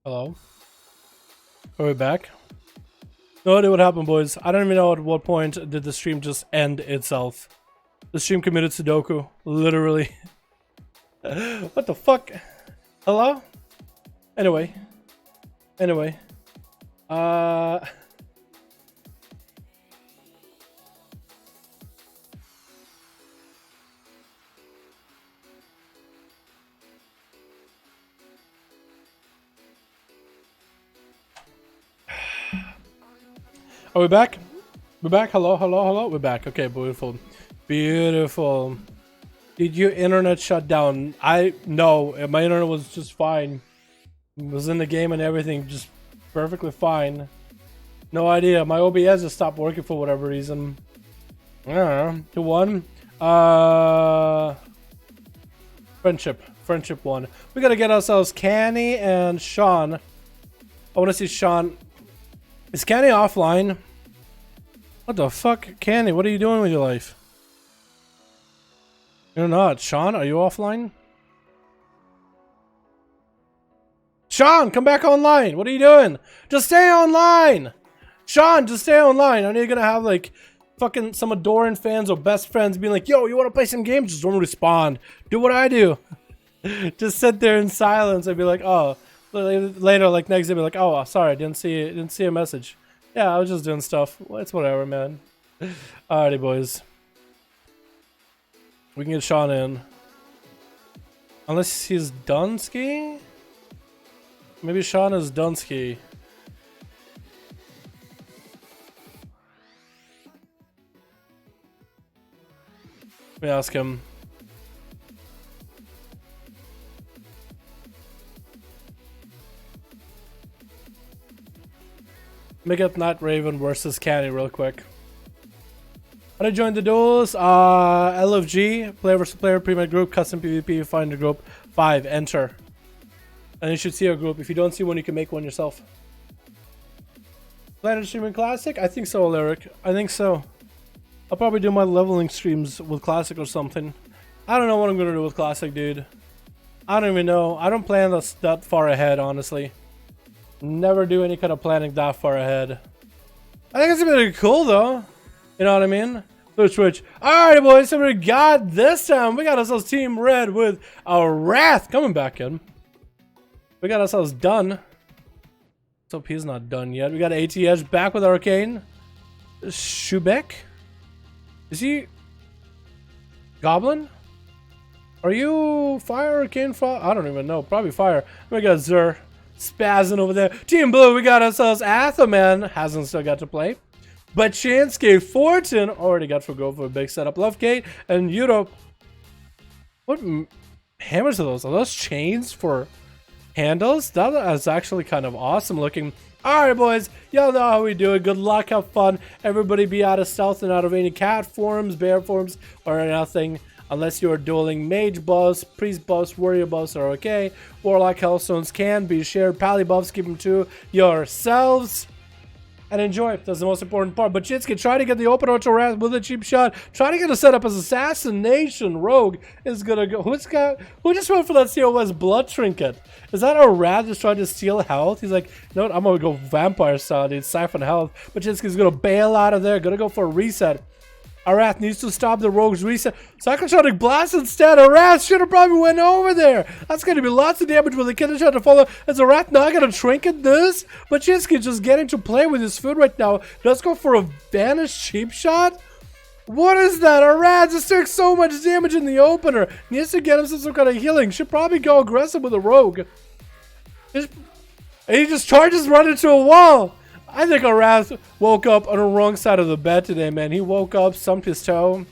Hello. Are we back? No idea what happened, boys. I don't even know at what point did the stream just end itself. The stream committed Sudoku. Literally. What the fuck? Hello? Anyway. Are we back? We're back? Hello? We're back. Okay, beautiful. Beautiful. Did your internet shut down? No, my internet was just fine. It was in the game and everything, just perfectly fine. No idea. My OBS just stopped working for whatever reason. I don't know. 2-1. Friendship 1. We gotta get ourselves Canny and Sean. I wanna see Sean. Is Canny offline? What the fuck? Canny, what are you doing with your life? You're not. Sean, are you offline? Sean, come back online! What are you doing? Just stay online! Sean, just stay online! I know you're gonna have like fucking some Adoran fans or best friends being like, yo, you wanna play some games? Just don't respond. Do what I do. Just sit there in silence and be like, oh. Later, like next day, be like, oh, sorry, didn't see a message. Yeah, I was just doing stuff. Well, it's whatever, man. Alrighty, boys. We can get Sean in. Unless he's done skiing? Maybe Sean is done ski. Let me ask him. Let me get Night Raven versus Canny real quick. How to join the duels? LFG, player versus player, pre-made group, custom PvP, find a group, 5, enter. And you should see a group. If you don't see one, you can make one yourself. Planet streaming Classic? I think so, Lyric. I think so. I'll probably do my leveling streams with Classic or something. I don't know what I'm gonna do with Classic, dude. I don't even know. I don't plan that far ahead, honestly. Never do any kind of planning that far ahead. I think it's really cool though. You know what I mean? Switch. Alright, boys, so we got this time. We got ourselves Team Red with our Wrath coming back in. We got ourselves done. Let's hope he's not done yet. We got ATH back with Arcane. Shubek? Is he Goblin? Are you Fire, Arcane, Fire? I don't even know. Probably Fire. We got Zur. Spazzing over there. Team Blue, we got ourselves Athaman. Hasn't still got to play. Bachinsky, Fortune. Already got for go for a big setup. Lovegate and Europe. What hammers are those? Are those chains for handles? That is actually kind of awesome looking. Alright, boys. Y'all know how we do it. Good luck. Have fun. Everybody be out of stealth and out of any cat forms, bear forms, or nothing. Unless you are dueling mage buffs, priest buffs, warrior buffs are okay. Warlock hellstones can be shared. Pally buffs, keep them to yourselves. And enjoy. That's the most important part. But Chitsky, try to get the open auto Wrath with a cheap shot. Try to get a setup as assassination. Rogue is gonna go. Who just went for that COS blood trinket? Is that a Wrath just trying to steal health? He's like, no, I'm gonna go vampire style, dude. Siphon health. But Chitsky's gonna bail out of there. Gonna go for a reset. Arath needs to stop the rogue's reset. Psychotronic blast instead. Arath should have probably went over there. That's going to be lots of damage with the killer shot to follow. Is Arath not going to trinket this? But Chinsky's just getting to play with his food right now. Let's go for a vanished cheap shot. What is that? Arath just took so much damage in the opener. Needs to get himself some kind of healing. Should probably go aggressive with a rogue. And he just charges right into a wall. I think Arath woke up on the wrong side of the bed today, man. He woke up, stumped his toe,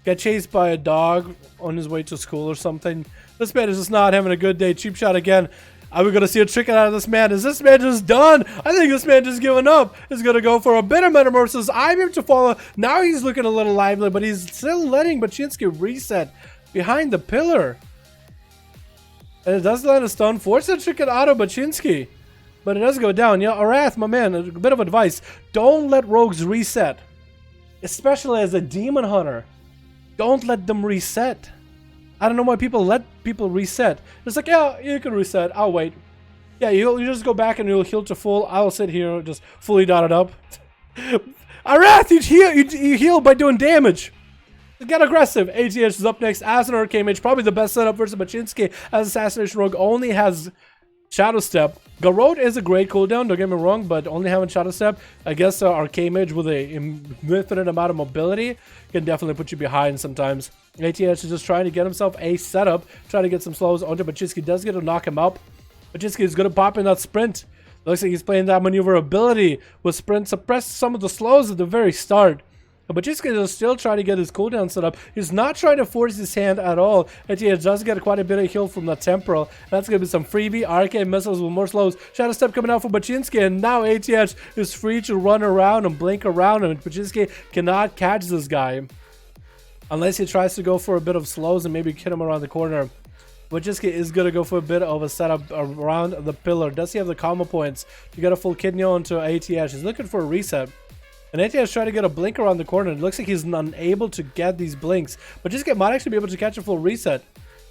got chased by a dog on his way to school or something. This man is just not having a good day. Cheap shot again. Are we going to see a trick out of this man? Is this man just done? I think this man just giving up. Is going to go for a bit of metamorphosis. I'm him to follow. Now he's looking a little lively, but he's still letting Bachinsky reset behind the pillar. And it does land a stun. Force a trick out of Bachinsky. But it does go down. Yeah, Arath, my man, a bit of advice. Don't let rogues reset. Especially as a demon hunter. Don't let them reset. I don't know why people let people reset. It's like, yeah, you can reset. I'll wait. Yeah, you just go back and you'll heal to full. I'll sit here just fully dotted up. Arath, you heal by doing damage. Get aggressive. ATH is up next as an arcane mage. Probably the best setup versus Baczynski as Assassination Rogue only has Shadow Step. Garrote is a great cooldown, don't get me wrong, but only having Shadow Step, I guess arcane mage with a infinite amount of mobility can definitely put you behind sometimes. ATH is just trying to get himself a setup, trying to get some slows onto Baczynski. Does get to knock him up. Baczynski is going to pop in that sprint. Looks like he's playing that maneuverability with sprint, suppress some of the slows at the very start. But Baczynski is still trying to get his cooldown set up. He's not trying to force his hand at all. ATH does get quite a bit of heal from the temporal. That's going to be some freebie arcane missiles with more slows. Shadow Step coming out for Baczynski, and now ATH is free to run around and blink around him. Baczynski cannot catch this guy unless he tries to go for a bit of slows and maybe hit him around the corner. Baczynski is going to go for a bit of a setup around the pillar. Does he have the combo points to get a full kidney onto ATH? He's looking for a reset. And ATH is trying to get a blink around the corner. It looks like he's unable to get these blinks. Baczynski might actually be able to catch a full reset.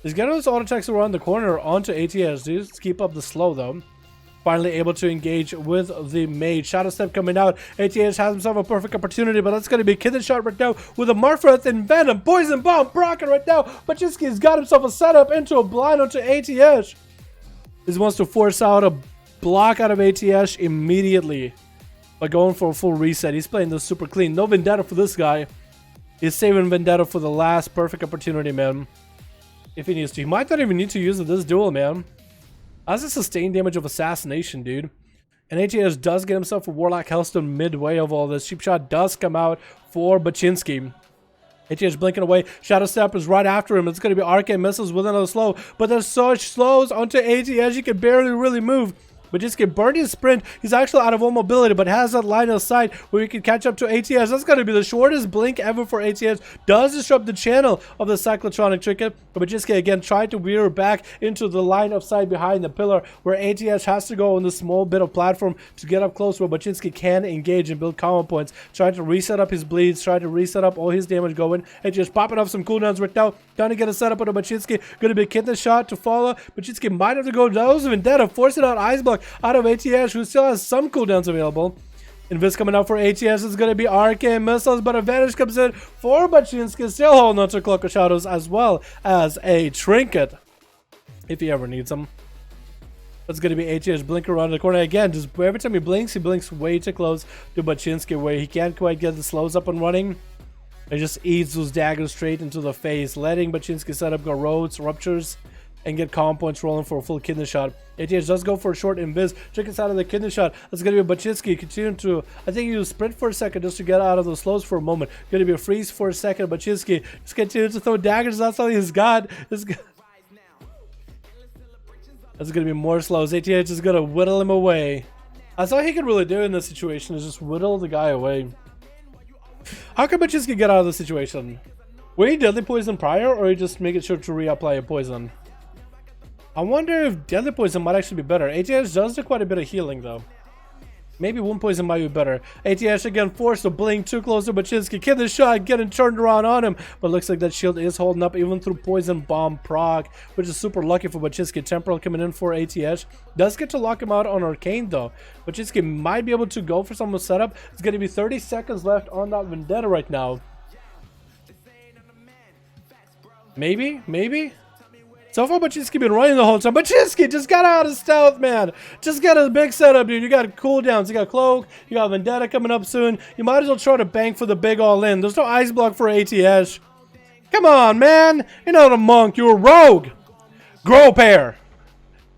He's getting those auto attacks around the corner onto ATH. Just keep up the slow though. Finally able to engage with the mage. Shadow Step coming out. ATH has himself a perfect opportunity, but that's going to be a kidney shot right now with a Marfreth and Venom. Poison Bomb Brocken right now. Baczynski's got himself a setup into a blind onto ATH. He wants to force out a block out of ATH immediately by going for a full reset. He's playing this super clean. No Vendetta for this guy. He's saving Vendetta for the last perfect opportunity, man. If he needs to. He might not even need to use it this duel, man. That's a sustained damage of assassination, dude. And ATH does get himself a Warlock Hellstone midway of all this. Cheap Shot does come out for Baczynski. ATH blinking away. Shadow Step is right after him. It's going to be arcane missiles with another slow. But there's such slows onto ATH. He can barely really move. Baczynski burned his sprint. He's actually out of all mobility, but has that line of sight where he can catch up to ATH. That's going to be the shortest blink ever for ATH. Does disrupt the channel of the cyclotronic trinket, but Baczynski again tried to veer back into the line of sight behind the pillar where ATH has to go on this small bit of platform to get up close where Baczynski can engage and build combo points. Trying to reset up his bleeds, trying to reset up all his damage going. ATH popping off some cooldowns right now. Trying to get a setup on Baczynski. Going to be a kidney shot to follow. Baczynski might have to go those Vendetta, forcing out Ice Block out of ATH, who still has some cooldowns available. Invis coming out for ATH is going to be arcane missiles, but Advantage comes in for Baczynski, still holding on to Cloak of Shadows as well as a trinket if he ever needs them. That's going to be ATH blink around the corner again. Just every time he blinks way too close to Baczynski, where he can't quite get the slows up and running. It just eats those daggers straight into the face, letting Baczynski set up Garrotes, Ruptures, and get combo points rolling for a full kidney shot. ATH does go for a short invis. Trinkets out of the kidney shot. That's going to be Baczynski continuing to, I think you sprint for a second just to get out of the slows for a moment. Going to be a freeze for a second. Baczynski just continues to throw daggers. That's all he's got. That's going to be more slows. ATH is going to whittle him away. That's all he can really do in this situation, is just whittle the guy away. How can Baczynski get out of the situation? Were he deadly poison prior, or he just making sure to reapply a poison? I wonder if deadly poison might actually be better. ATH does do quite a bit of healing though. Maybe one poison might be better. ATH again forced to blink too close to Baczynski. Kidney shot getting turned around on him. But looks like that shield is holding up even through Poison Bomb proc, which is super lucky for Baczynski. Temporal coming in for ATH. Does get to lock him out on Arcane though. Baczynski might be able to go for some setup. It's going to be 30 seconds left on that Vendetta right now. Maybe? So far, Baczynski been running the whole time. Baczynski just got out of stealth, man. Just got a big setup, dude. You got cooldowns. You got Cloak. You got Vendetta coming up soon. You might as well try to bank for the big all-in. There's no Ice Block for ATH. Come on, man. You're not a monk. You're a rogue. Grow pair.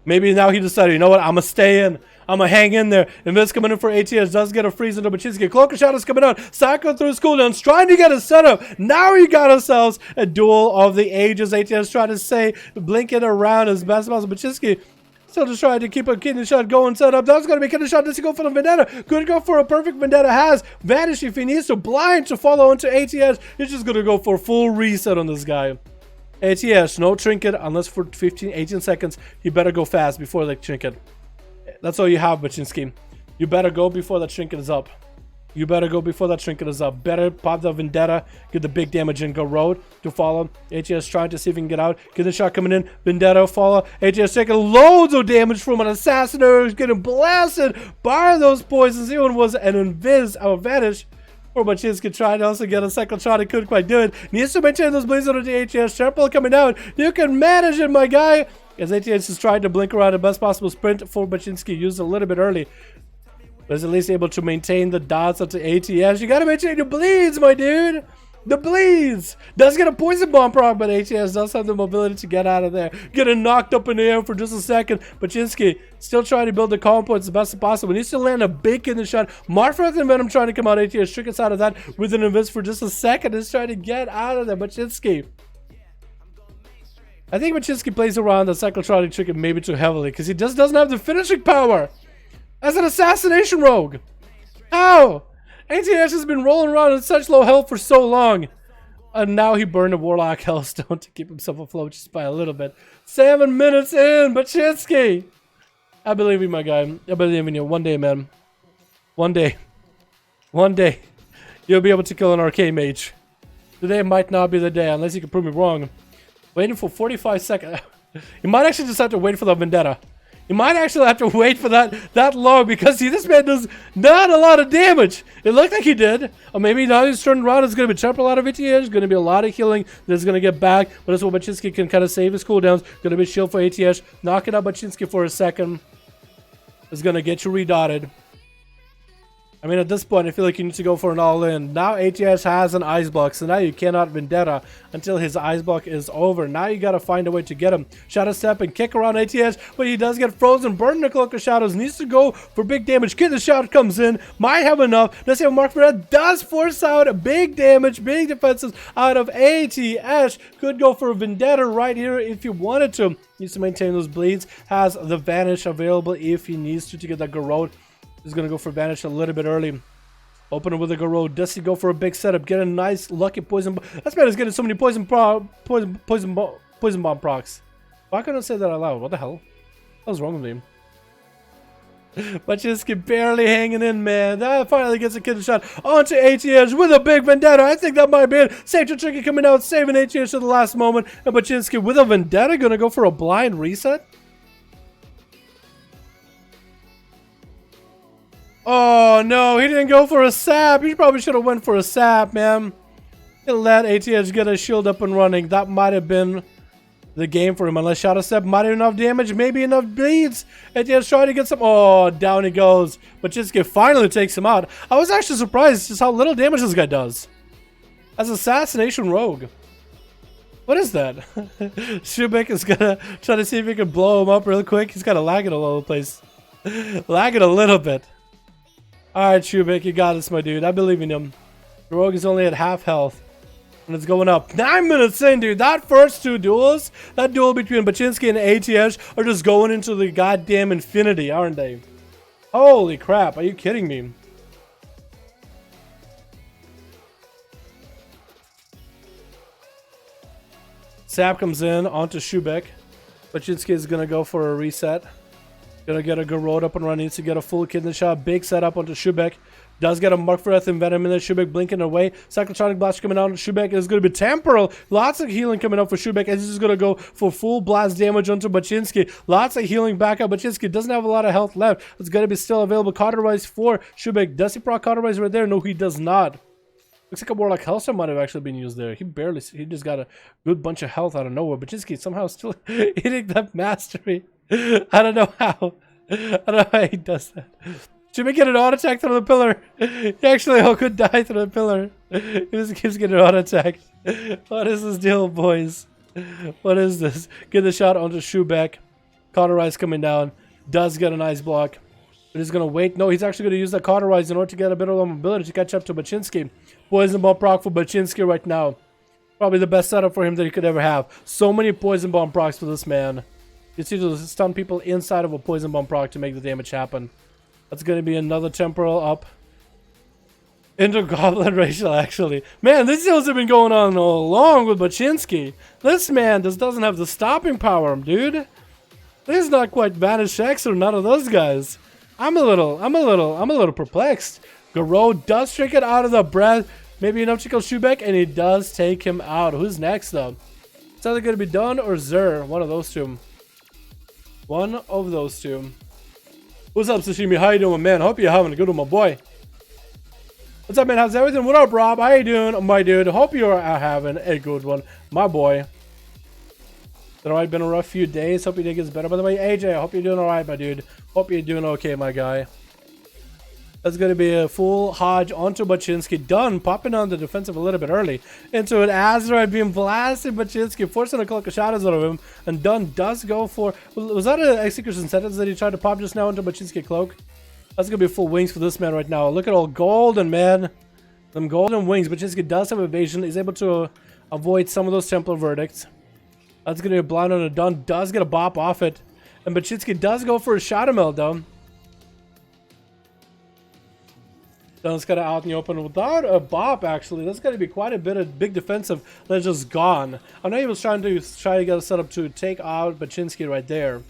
Maybe now he decided, you know what? I'm going to stay in. I'm going to hang in there. Invis coming in for ATH. Does get a freeze into Baczynski. Cloak of Shadows coming out. Cycling through his cooldowns. Trying to get a setup. Now we got ourselves a duel of the ages. ATH trying to say, blinking around as best as possible. Baczynski still just trying to keep a kidney shot going. Set up. That's going to be a kidney shot. Does he go for the Vendetta? Could go for a perfect Vendetta. Has Vanish if he needs to. Blind to follow into ATH. He's just going to go for a full reset on this guy. ATH, no trinket unless for 18 seconds. He better go fast before the trinket. That's all you have, Baczynski. You better go before the trinket is up. You better go before that trinket is up. Better pop the Vendetta. Get the big damage in. Go road to follow. ATS trying to see if he can get out. Get the shot coming in. Vendetta follow. ATS taking loads of damage from an assassinator. He's getting blasted by those poisons. Even was an invis advantage. Or Baczynski tried to also get a second shot. He couldn't quite do it. Needs to maintain those bleeds on the ATS. Temple coming out. You can manage it, my guy. As ATS is trying to blink around the best possible sprint for Baczynski. Used a little bit early. But is at least able to maintain the dots up to ATS. You gotta maintain your bleeds, my dude. The bleeds. Does get a poison bomb proc, but ATS does have the mobility to get out of there. Getting knocked up in the air for just a second. Baczynski still trying to build the calm points as best as possible. Needs to land a big in the shot. Marfrath and Venom trying to come out. ATS trick out of that with an invis for just a second. Is trying to get out of there. Baczynski. I think Baczynski plays around the cyclotronic trick maybe too heavily because he just doesn't have the finishing power as an assassination rogue. Ow! ATS has been rolling around in such low health for so long. And now he burned a Warlock Hellstone to keep himself afloat just by a little bit. 7 minutes in, Baczynski! I believe in you, my guy. I believe in you. One day, man. One day. One day. You'll be able to kill an arcade mage. Today might not be the day, unless you can prove me wrong. Waiting for 45 seconds. You might actually just have to wait for the Vendetta. You might actually have to wait for that long because, see, this man does not a lot of damage. It looked like he did. Or maybe now he's turning around. It's going to be temporal out of ATS. There's going to be a lot of healing that's going to get back. But that's what Baczynski can kind of save his cooldowns. Going to be shield for ATS. Knocking out Baczynski for a second. Is going to get you redotted. I mean, at this point, I feel like you need to go for an all-in. Now ATS has an ice block, so now you cannot Vendetta until his ice block is over. Now you gotta find a way to get him. Shadow step and kick around ATS, but he does get frozen. Burn the Cloak of Shadows, needs to go for big damage. Kid the shot comes in, might have enough. Does he have a mark for that? Does force out a big damage, big defenses out of ATS. Could go for a Vendetta right here if you wanted to. Needs to maintain those bleeds. Has the Vanish available if he needs to get that Garrote. He's going to go for Vanish a little bit early. Open it with a Garrote. Does he go for a big setup? Get a nice lucky poison. This man is getting so many poison bomb procs. Why couldn't I say that out loud? What the hell? What was wrong with me? Baczynski barely hanging in, man. That finally gets a kid shot onto ATS with a big Vendetta. I think that might be it. Safety Tricky coming out, saving ATS at the last moment. And Baczynski with a Vendetta going to go for a blind reset. Oh no, he didn't go for a sap. He probably should have went for a sap, man. He let ATS get a shield up and running. That might have been the game for him. Unless Shadow Step might have enough damage, maybe enough bleeds. ATS trying to get some. Oh, down he goes. Baczynski finally takes him out. I was actually surprised just how little damage this guy does. As Assassination Rogue. What is that? Shubik is gonna try to see if he can blow him up real quick. He's kind of lagging all over the place. Lagging a little bit. Alright, Shubik, you got this, my dude. I believe in him. The Rogue is only at half health. And it's going up. 9 minutes in, dude. That first two duels, that duel between Baczynski and ATS are just going into the goddamn infinity, aren't they? Holy crap, are you kidding me? Sap comes in onto Shubik. Baczynski is going to go for a reset. Gonna get a Garrote up and running. Needs to get a full kidney shot. Big setup onto Shubik. Does get a Mark for Earth and Venom in there. Shubik blinking away. Cyclotronic Blast coming out on Shubik. Is going to be temporal. Lots of healing coming up for Shubik. And he's just going to go for full blast damage onto Baczynski. Lots of healing back up. Baczynski doesn't have a lot of health left. It's going to be still available. Cauterize for Shubik. Does he proc Cauterize right there? No, he does not. Looks like a Warlock Hellstone might have actually been used there. He just got a good bunch of health out of nowhere. Baczynski somehow still hitting that mastery. I don't know how. I don't know how he does that. Should we get an auto attack through the pillar? He actually could die through the pillar. He just keeps getting auto attacked. What is this deal, boys? What is this? Get the shot onto Shubik. Cauterize coming down. Does get a nice block. But he's gonna wait. No, he's actually gonna use that Cauterize in order to get a bit of mobility to catch up to Baczynski. Poison bomb proc for Baczynski right now. Probably the best setup for him that he could ever have. So many poison bomb procs for this man. You see to stun people inside of a poison bomb proc to make the damage happen. That's going to be another temporal up. Into Goblin Racial, actually. Man, these deals have been going on all along with Baczynski. This man just doesn't have the stopping power, dude. This is not quite Vanish X or none of those guys. I'm a little perplexed. Garou does trick it out of the breath. Maybe enough to kill Shubeck, and he does take him out. Who's next, though? It's either going to be Dunn or Zer. One of those two. One of those two. What's up, Sashimi? How you doing, man? Hope you're having a good one, my boy. What's up, man? How's everything? What up, Rob? How you doing, my dude? Hope you're having a good one, my boy. It's alright, been a rough few days. Hope your day gets better. By the way, AJ, I hope you're doing alright, my dude. Hope you're doing okay, my guy. That's going to be a full Hodge onto Baczynski. Dunn popping on the defensive a little bit early. Into an Azeroth being blasted Baczynski, forcing a couple of shadows out of him. And Dunn does go for... Was that an execution sentence that he tried to pop just now into Baczynski cloak? That's going to be full wings for this man right now. Look at all golden, man. Them golden wings. Baczynski does have evasion. He's able to avoid some of those Templar verdicts. That's going to be a blind on a Dunn. Does get a bop off it. And Baczynski does go for a shadow meld, though. Dunn's got it out in the open without a bop, actually. That's going to be quite a bit of big defensive that's just gone. I know he was trying to get a setup to take out Baczynski right there.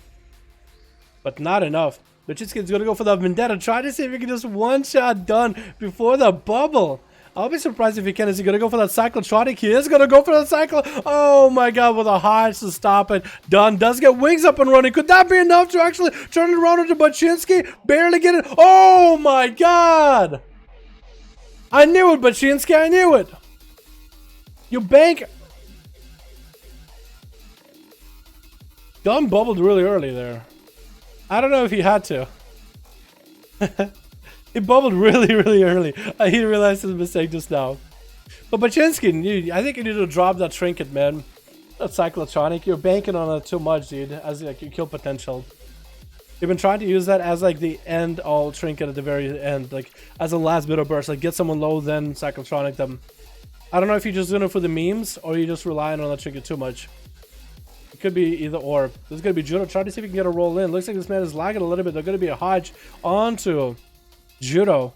But not enough. Baczynski's going to go for the Vendetta. Try to see if he can just one-shot Dunn before the bubble. I'll be surprised if he can. Is he going to go for that Cyclotronic? He is going to go for that Cyclo. Oh my god, with a Hodge to stop it. Dunn does get wings up and running. Could that be enough to actually turn it around into Baczynski? Barely get it. Oh my god! I knew it, Baczynski. I knew it. You bank. Dunn bubbled really early there. I don't know if he had to. He bubbled really early. He didn't realize his mistake just now. But Baczynski, I think you need to drop that trinket, man. That Cyclotronic. You're banking on it too much, dude. As like your kill potential. You've been trying to use that as like the end all trinket at the very end, like as a last bit of burst, like get someone low, then Cyclotronic them. I don't know if you're just doing it for the memes or you're just relying on that trinket too much. It could be either or. This is gonna be Judo. Try to see if he can get a roll in. Looks like this man is lagging a little bit. They're gonna be a Hodge onto Judo.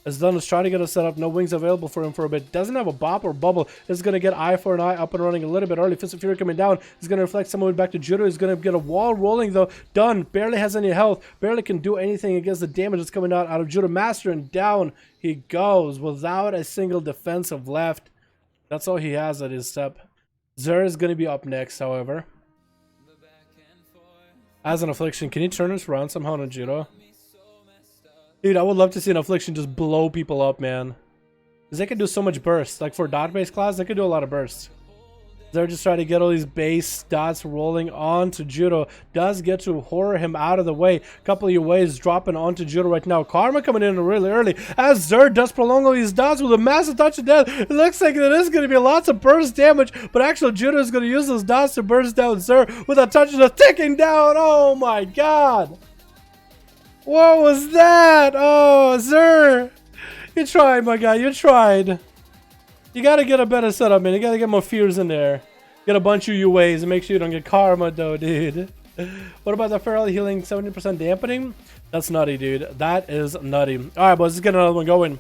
As Dunn is trying to get a setup, no wings available for him for a bit. Doesn't have a bop or bubble. Is going to get eye for an eye up and running a little bit early. Fist of Fury coming down. Is going to reflect someone back to Judo. He's going to get a wall rolling though. Dunn barely has any health. Barely can do anything against the damage that's coming out of Judo. Master, and down he goes without a single defensive left. That's all he has at his step. Zer is going to be up next, however. As an Affliction, can he turn this around somehow on Judo? Dude, I would love to see an Affliction just blow people up, man. Because they can do so much burst. Like for dot-based class, they could do a lot of burst. They're just trying to get all these base dots rolling onto Judo. Does get to horror him out of the way. Couple of ways dropping onto Judo right now. Karma coming in really early. As Zer does prolong all these dots with a massive touch of death. It looks like there is going to be lots of burst damage. But actually, Judo is going to use those dots to burst down Zer with a touch of the ticking down. Oh my god. What was that? Oh, Zer. You tried, my guy. You tried. You gotta get a better setup, man. You gotta get more fears in there. Get a bunch of UAs and make sure you don't get karma, though, dude. What about the feral healing 70% dampening? That's nutty, dude. That is nutty. Alright, boys. Let's get another one going.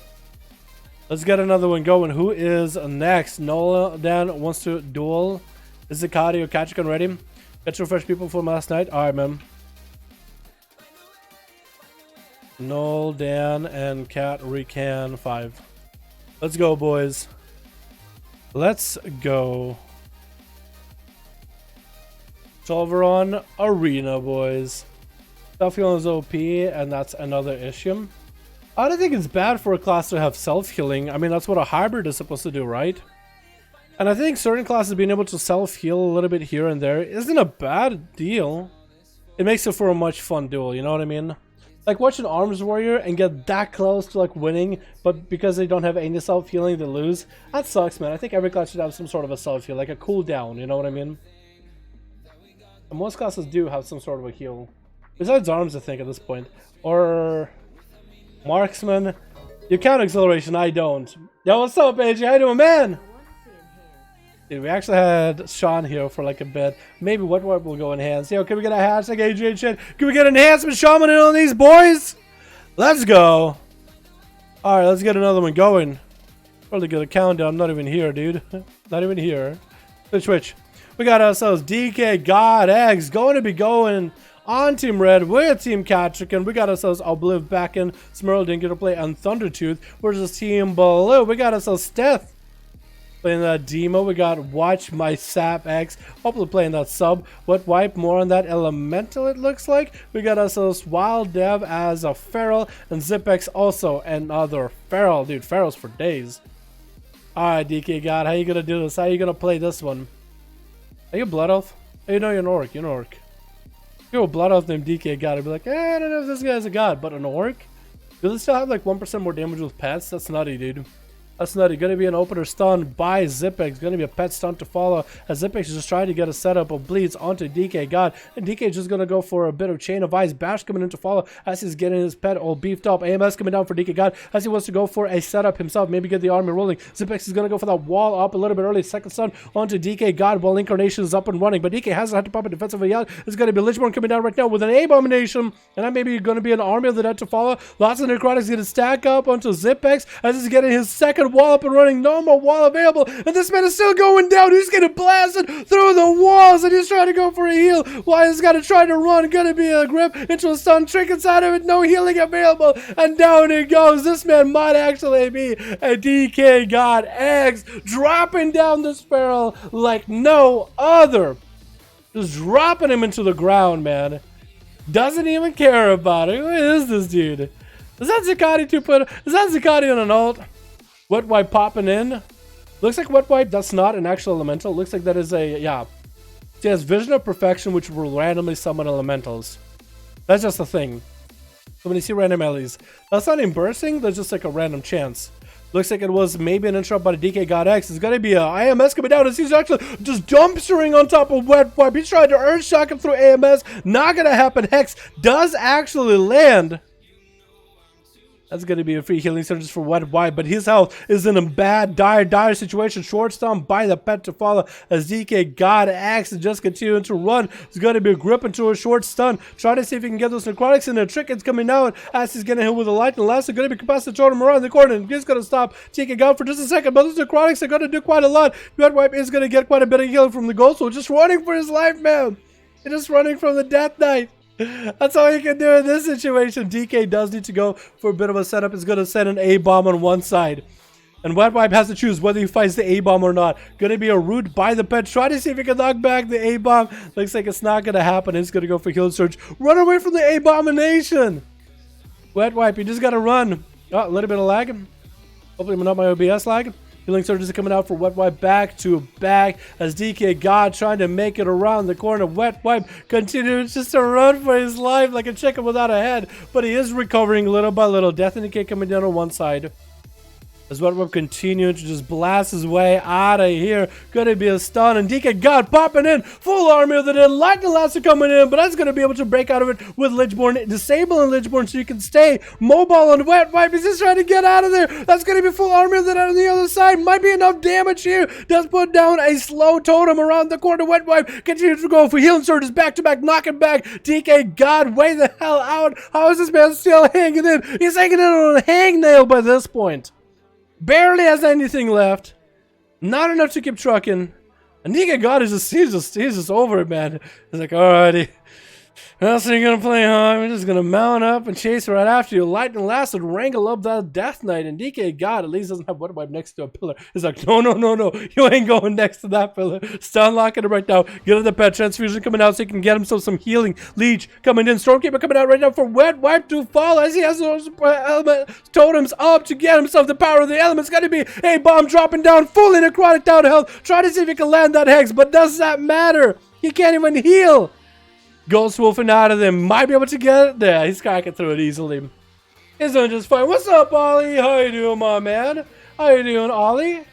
Let's get another one going. Who is next? Nola Dan wants to duel. Is Zakati or Kachikon ready? Get your fresh people from last night. Alright, man. Noel, Dan, and Cat Recan 5. Let's go, boys. Let's go. Solveron Arena, boys. Self-healing is OP, and that's another issue. I don't think it's bad for a class to have self-healing. I mean, that's what a hybrid is supposed to do, right? And I think certain classes being able to self-heal a little bit here and there isn't a bad deal. It makes it for a much fun duel, you know what I mean? Like watch an Arms Warrior and get that close to like winning, but because they don't have any self-healing, they lose. That sucks, man. I think every class should have some sort of a self-heal, like a cooldown, you know what I mean? And most classes do have some sort of a heal. Besides Arms, I think, at this point. Or Marksman. You count Acceleration, I don't. Yo, what's up, AJ? How you doing, man? Dude, we actually had Sean here for like a bit. Maybe what will go enhanced. Yo, can we get a hashtag AJ shit? Can we get enhancement shaman in on these boys? Let's go. Alright, let's get another one going. Probably get a countdown. I'm not even here, dude. Not even here. Switch. We got ourselves DK God Eggs going to be going On Team Red, with Team Catrican, we got ourselves Obliv back in, Smurl didn't get to play, and Thundertooth. Versus Team Blue, we got ourselves Steph playing that demo. We got Watch My Sap X, hopefully playing that sub. Wet Wipe, more on that Elemental it looks like. We got ourselves Wild Dev as a Feral, and Zipex also another Feral. Dude, Ferals for days. Alright, DK God, how you gonna do this? How you gonna play this one? Are you a Blood Elf? Oh, you know you're an Orc, you're an Orc. If you're a Blood Elf named DK God, I'd be like, I don't know if this guy's a god, but an Orc? Does it still have like 1% more damage with pets? That's nutty, dude. That's nutty. Gonna be an opener stun by Zipex. Gonna be a pet stun to follow as Zipex is just trying to get a setup of bleeds onto DK God. And DK is just gonna go for a bit of Chain of Ice. Bash coming in to follow as he's getting his pet all beefed up. AMS coming down for DK God as he wants to go for a setup himself. Maybe get the army rolling. Zipex is gonna go for that wall up a little bit early. Second stun onto DK God while Incarnation is up and running. But DK hasn't had to pop a defensive yet. It's gonna be Lichborn coming down right now with an Abomination. And that may be gonna be an army of the dead to follow. Lots of Necrotics gonna stack up onto Zipex as he's getting his second wall up and running. No more wall available, and this man is still going down. He's getting blasted through the walls, and he's trying to go for a heal. Why is gonna try to run? Gonna be a grip into a stun trick inside of it. No healing available, and down it goes. This man might actually be a DK God X, dropping down this barrel like no other. Just dropping him into the ground, man. Doesn't even care about it. Who is this dude? Is that Zakati 2.0? Is that Zakati on an alt? Wet Wipe popping in. Looks like Wet Wipe, that's not an actual elemental. Looks like that is a, yeah. She has Vision of Perfection, which will randomly summon elementals. That's just a thing. So when you see random LEs, that's not in bursting, that's just like a random chance. Looks like it was maybe an interrupt by the DK God X. It's gonna be a AMS coming down as he's actually just dumpstering on top of Wet Wipe. He's trying to Earth Shock him through AMS. Not gonna happen. Hex does actually land. That's going to be a free healing surge for Wet Wipe, but his health is in a bad, dire situation. Short stun by the pet to follow as DK God X is just continuing to run. It's going to be a grip into a short stun. Try to see if he can get those necrotics in there. Trick is coming out as he's getting hit with a lightning last. It's going to be capacity totem around the corner, and he's going to stop DK God for just a second, but those necrotics are going to do quite a lot. Wet Wipe is going to get quite a bit of healing from the Ghost Soul. Just running for his life, man. He's just running from the Death Knight. That's all you can do in this situation. DK does need to go for a bit of a setup. It's going to send an A-bomb on one side. And Wet Wipe has to choose whether he fights the A-bomb or not. Going to be a root by the pet. Try to see if he can knock back the A-bomb. Looks like it's not going to happen. He's going to go for heal surge. Run away from the Abomination. Wet Wipe, you just got to run. Oh, a little bit of lag. Hopefully not my OBS lag. Healing surges are coming out for Wet Wipe back to back as DK God trying to make it around the corner. Wet Wipe continues just to run for his life like a chicken without a head, but he is recovering little by little. Death Indicate coming down on one side as Wet Wipe continuing to just blast his way out of here. Gonna be a stun, and DK God popping in. Full army of the dead. Lightning Lasso coming in, but that's gonna be able to break out of it with Lichborn. Disabling Lichborn so you can stay mobile on Wet Wipe. He's just trying to get out of there. That's gonna be full army of the dead on the other side. Might be enough damage here. Does put down a slow totem around the corner. Wet Wipe continues to go for healing surges back to back, knocking back DK God way the hell out. How is this man still hanging in? He's hanging in on a hangnail by this point. Barely has anything left. Not enough to keep trucking. And DK God is he's just over it, man. He's like, alrighty. What else are you gonna play, huh? We're just gonna mount up and chase right after you. Lightning Lasso would wrangle up that Death Knight, and DK God at least doesn't have Wet Wipe next to a pillar. He's like, no, you ain't going next to that pillar. Stun locking it right now. Get to the pet. Transfusion coming out so he can get himself some healing. Leech coming in. Stormkeeper coming out right now for Wet Wipe to fall as he has those totems up to get himself the power of the elements. Gotta be a bomb dropping down, fully necrotic down to health. Try to see if he can land that hex, but does that matter? He can't even heal. Ghost Wolfing out of them. Might be able to get it. There, he's cracking through it easily. He's doing just fine. What's up, Ollie? How you doing, my man? How you doing, Ollie?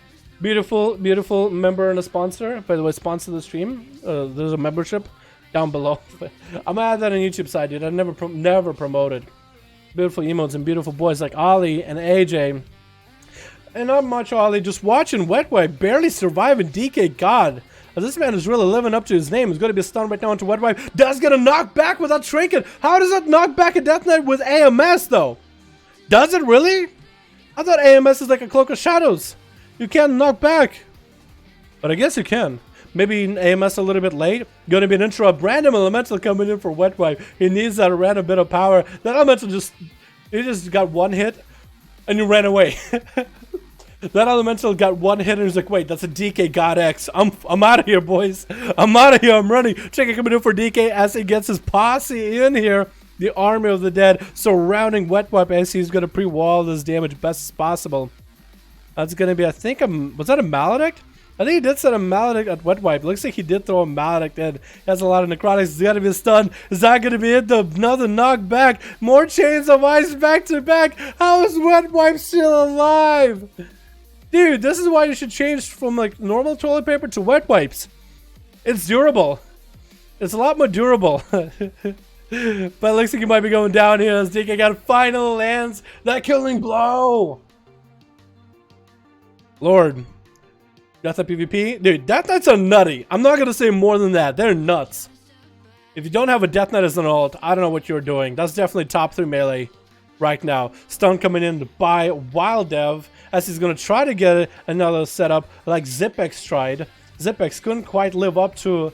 Beautiful, beautiful member and a sponsor. By the way, sponsor the stream. There's a membership down below. I'm gonna add that on YouTube side, dude. I never promoted. Beautiful emotes and beautiful boys like Ollie and AJ. And not much Ollie, just watching Wet Wipe barely surviving DK God. This man is really living up to his name. He's going to be stunned right now into Wet Wipe. Does get a knockback without Trinket. How does that knock back a Death Knight with AMS, though? Does it really? I thought AMS is like a Cloak of Shadows. You can't knock back. But I guess you can. Maybe AMS a little bit late. Gonna be an interrupt. Random elemental coming in for wet wipe. He needs that random bit of power. That elemental he just got one hit and he ran away. That elemental got one hit and he's like, wait, that's a DK God X. I'm out of here, boys. I'm out of here. I'm running. Chicken coming in for DK as he gets his posse in here. The army of the dead surrounding wet wipe as he's gonna pre-wall this damage best as possible. That's gonna be, I think, was that a maledict? I think he did set a maledict at wet wipe. Looks like he did throw a maledict in. He has a lot of necrotics. It's gotta be a stun. Is that gonna be it? Another knockback. More chains of ice back to back. How is wet wipe still alive? Dude, this is why you should change from like normal toilet paper to wet wipes. It's durable. It's a lot more durable. But it looks like he might be going down here as DK got final lands that killing blow. Lord. Death Knight PvP? Dude, Death Knights are nutty. I'm not gonna say more than that. They're nuts. If you don't have a Death Knight as an ult, I don't know what you're doing. That's definitely top 3 melee right now. Stun coming in by Wild Dev as he's gonna try to get another setup like Zipex tried. Zipex couldn't quite live up to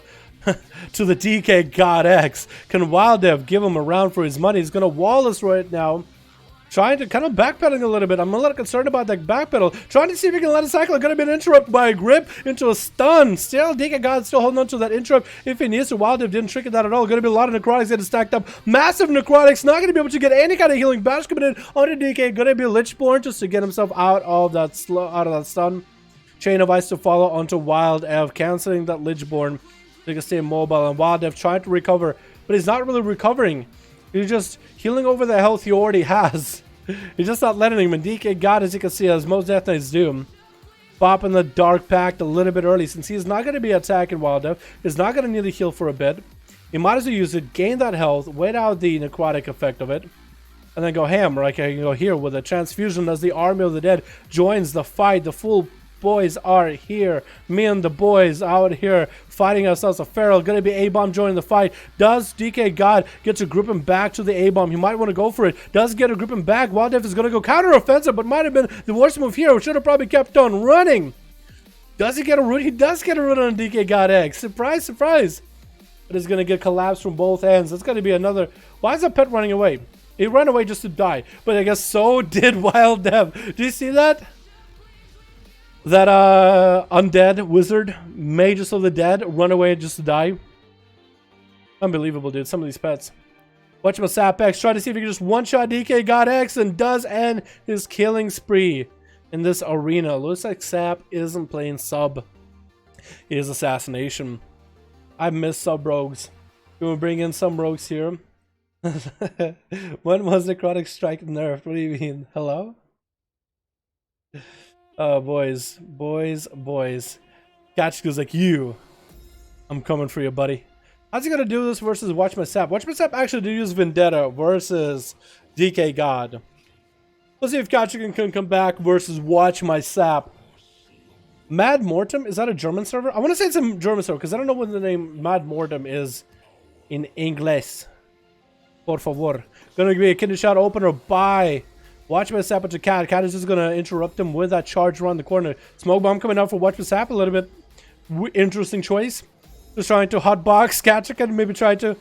to the DK God X. Can Wild Dev give him a round for his money? He's gonna wall us right now. Trying to kind of backpedaling a little bit. I'm a little concerned about that backpedal. Trying to see if he can let it cycle. Gonna be an interrupt by a grip into a stun. Still, DK God still holding on to that interrupt if he needs to. Wild Dev didn't trick it that at all. Gonna be a lot of necrotics getting stacked up. Massive necrotics. Not gonna be able to get any kind of healing bash coming in onto DK. Gonna be a Lichborn just to get himself out of that stun. Chain of Ice to follow onto Wild Dev, canceling that Lichborn. They can stay mobile, and Wild Dev trying to recover, but he's not really recovering. He's just healing over the health he already has. He's just not letting him. And DK God, as you can see, as most Death Knights do, popping the Dark Pact a little bit early since he's not going to be attacking Wild Dev. He's not going to need to heal for a bit. He might as well use it, gain that health, wait out the necrotic effect of it, and then go ham. Right, I can go here with a transfusion as the army of the dead joins the fight. The full boys are here. Me and the boys out here fighting ourselves. A Feral gonna be A-bomb joining the fight. Does DK God get to group him back to the A-bomb? He might want to go for it. Does get to group him back. Wild Dev is gonna go counter-offensive, but might have been the worst move here. Should have probably kept on running. Does he get a root? He does get a root on DK God X. Surprise, surprise. But it's gonna get collapsed from both ends. It's gonna be another. Why is that pet running away? He ran away just to die. But I guess so did Wild Dev. Do you see that? That undead wizard, mages of the dead, run away just to die. Unbelievable, dude. Some of these pets. Watch my Sapex. Try to see if he can just one-shot DK God X and does end his killing spree in this arena. Looks like Sap isn't playing sub. He is assassination. I miss sub rogues. We will bring in some rogues here. When was Necrotic Strike nerfed? What do you mean? Hello? Oh, boys. Catch goes like, you. I'm coming for you, buddy. How's he gonna do this versus Watch My Sap? Watch My Sap actually did use Vendetta versus DK God. Let's see if Kachigan can come back versus Watch My Sap. Mad Mortem? Is that a German server? I want to say it's a German server because I don't know what the name Mad Mortem is in English. Por favor. Gonna be a kidney shot opener by Watch My Sap to Cat. Cat is just going to interrupt him with that charge around the corner. Smoke bomb coming out for Watch My Sap. A little bit interesting choice. Just trying to hotbox Kachikan. Maybe try to,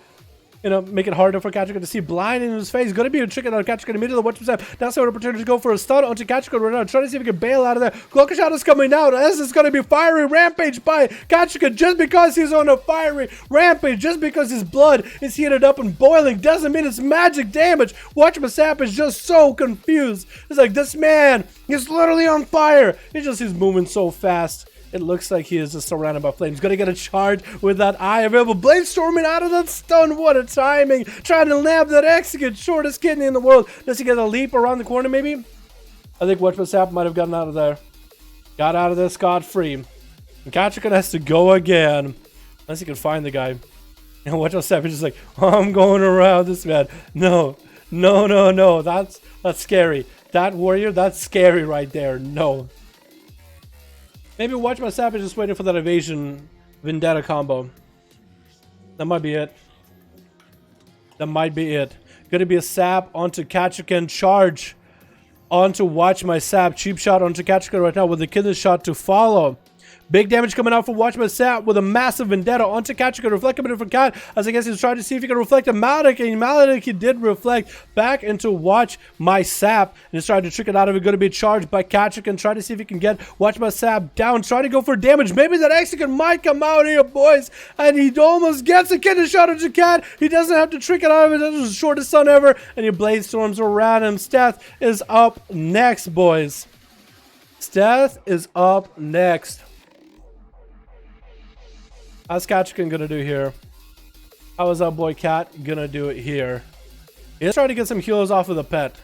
you know, make it harder for Kachikan to see blind in his face. Going to be a trick on Kachikan immediately. Watch My Sap. That's an opportunity to go for a stun onto Kachikan right now. Trying to see if he can bail out of there. Cloaker shot is coming out. As it's going to be fiery rampage by Kachikan. Just because he's on a fiery rampage, just because his blood is heated up and boiling, doesn't mean it's magic damage. Watch My Sap is just so confused. It's like, this man, he's literally on fire. He's moving so fast. It looks like he is just surrounded by flames. Gonna get a charge with that eye available. Blade storming out of that stun. What a timing. Trying to nab that execute. Shortest kidney in the world. Does he get a leap around the corner maybe? I think Watch My Sap might have gotten out of there. Got out of there scot-free. And Kachikan has to go again. Unless he can find the guy. And Watch My Sap is just like, oh, I'm going around this man. No. That's scary. That warrior, that's scary right there. No. Maybe Watch My Sap is just waiting for that evasion Vendetta combo. That might be it. Gonna be a Sap onto Kachikan. Charge onto Watch My Sap. Cheap shot onto Kachikan right now with the kidney shot to follow. Big damage coming out for Watchman Sap with a massive vendetta onto Catcher. Could reflect a bit from Cat, as I guess he's trying to see if he can reflect a Maledic, and Maledic he did reflect back into Watch My Sap, and he's trying to trick it out of it. Going to be charged by Catcher, and try to see if he can get Watch My Sap down, try to go for damage. Maybe that Execute might come out here, boys, and he almost gets it. Get a shot into Cat. He doesn't have to trick it out of it. That was the shortest stun ever, and he blade storms around him. Steth is up next, boys. Steth is up next. How's Catchican gonna do here? How is our boy Cat gonna do it here? He's trying to get some heals off of the pet.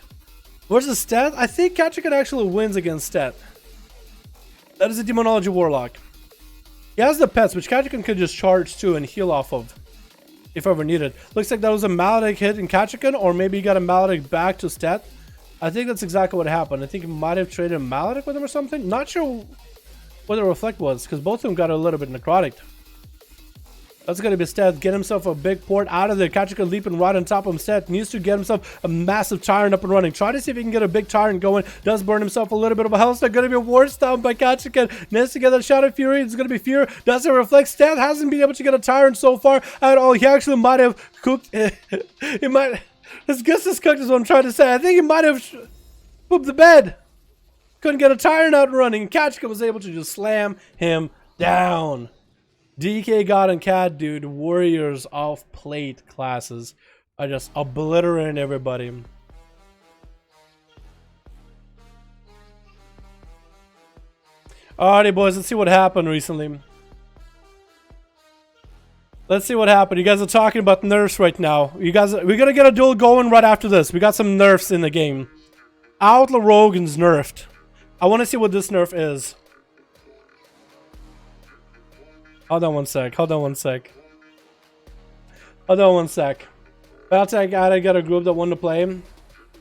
Versus Steth? I think Catchican actually wins against Steth. That is a Demonology Warlock. He has the pets, which Catchican could just charge to and heal off of if ever needed. Looks like that was a Maledic hit in Catchican, or maybe he got a Maledic back to Steth. I think that's exactly what happened. I think he might have traded a Maledic with him or something. Not sure what the reflect was, because both of them got a little bit necrotic. That's going to be Steth. Get himself a big port out of there. Catchican leaping right on top of him. Steth needs to get himself a massive Tyrant up and running. Try to see if he can get a big Tyrant going. Does burn himself a little bit of a health stack. Going to be a War Stomp by Catchican. Needs to get a Shadow Fury. It's going to be Fear. Doesn't reflect. Steth hasn't been able to get a Tyrant so far at all. He actually might have cooked. He might. His guess is cooked is what I'm trying to say. I think he might have pooped the bed. Couldn't get a Tyrant out and running. Catchican was able to just slam him down. DK God and Cat, dude, warriors off plate classes are just obliterating everybody. Alrighty, boys, let's see what happened recently. Let's see what happened. You guys are talking about nerfs right now. You guys, we're gonna get a duel going right after this. We got some nerfs in the game. Outlaw Rogan's nerfed. I want to see what this nerf is. Hold on one sec. Hold on one sec. Hold on one sec. Battletech gotta get a group that want to play.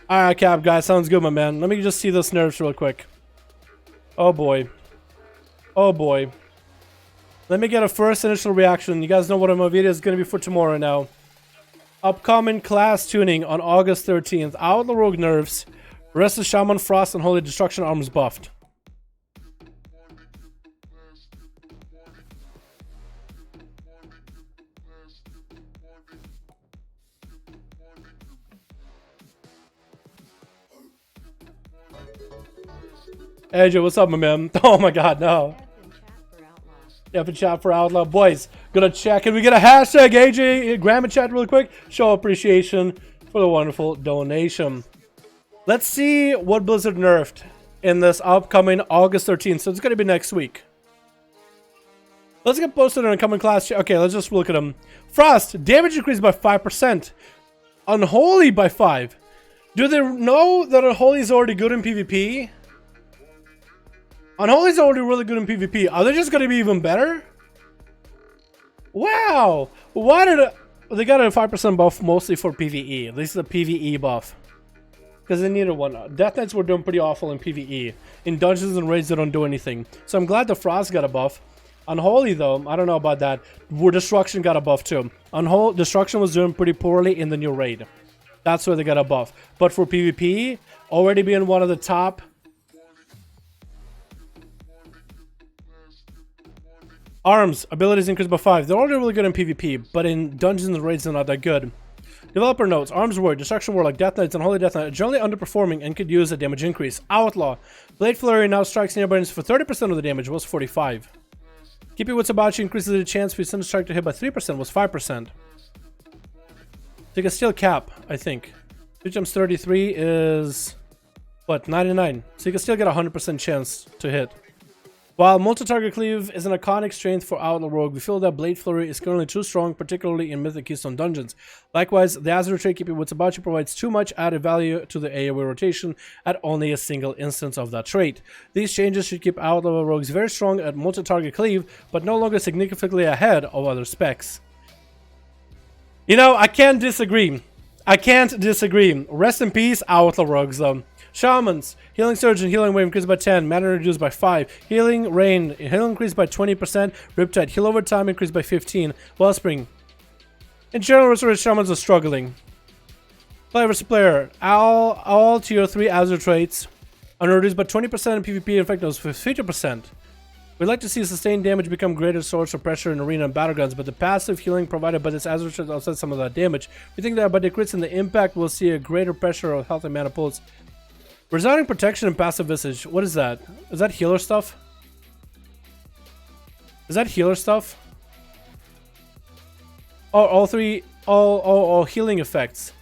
Alright, Cap, guys. Sounds good, my man. Let me just see this nerfs real quick. Oh, boy. Oh, boy. Let me get a first initial reaction. You guys know what my video is going to be for tomorrow now. Upcoming class tuning on August 13th. Outlaw Rogue nerfs. Rest of Shaman, Frost, and Holy Destruction arms buffed. AJ, what's up, my man? Oh my god, no. F in chat for Outlaw. Boys, gonna check. Can we get a hashtag AJ Graham in chat really quick? Show appreciation for the wonderful donation. Let's see what Blizzard nerfed in this upcoming August 13th. So it's gonna be next week. Let's get posted in a coming class. Okay, let's just look at them. Frost, damage increased by 5%. Unholy by 5. Do they know that Unholy is already good in PvP? Unholy's already really good in PvP. Are they just going to be even better? Wow! Why did they got a 5% buff mostly for PvE? This is a PvE buff. Because they needed one. Death Knights were doing pretty awful in PvE. In Dungeons and Raids, they don't do anything. So I'm glad the Frost got a buff. Unholy, though, I don't know about that. War Destruction got a buff, too. Unholy Destruction was doing pretty poorly in the new raid. That's where they got a buff. But for PvP, already being one of the top... Arms, abilities increased by 5. They're already really good in PvP, but in Dungeons and Raids they're not that good. Developer notes, Arms Warrior, Destruction Warlock, Death Knights, and Holy Death Knight are generally underperforming and could use a damage increase. Outlaw, Blade Flurry now strikes nearby enemies for 30% of the damage, was 45. Keep It Wits About You increases the chance for your Sin Strike to hit by 3%, was 5%. So you can still cap, I think. 2 times 33 is, what, 99. So you can still get a 100% chance to hit. While multi-target cleave is an iconic strength for Outlaw Rogue, we feel that Blade Flurry is currently too strong, particularly in Mythic Keystone dungeons. Likewise, the Azeroth trait Keep It Wits About You provides too much added value to the AoE rotation at only a single instance of that trait. These changes should keep Outlaw Rogues very strong at multi-target cleave, but no longer significantly ahead of other specs. You know, I can't disagree. I can't disagree. Rest in peace, Outlaw Rogues, though. Shamans, Healing Surge and Healing Wave increased by 10, Mana reduced by 5, Healing Rain, Healing increased by 20%, Riptide, Heal Over Time increased by 15, Wellspring. In general, Restoration Shamans are struggling. Player versus player, all tier 3 Azeroth traits are reduced by 20% in PvP effectiveness for 50%. We'd like to see sustained damage become greater source of pressure in arena and battlegrounds, but the passive healing provided by this Azeroth should offset some of that damage. We think that by decreasing the impact, we'll see a greater pressure of health and mana pulls. Resounding protection and passive visage. What is that? Is that healer stuff? Is that healer stuff? Oh, all healing effects.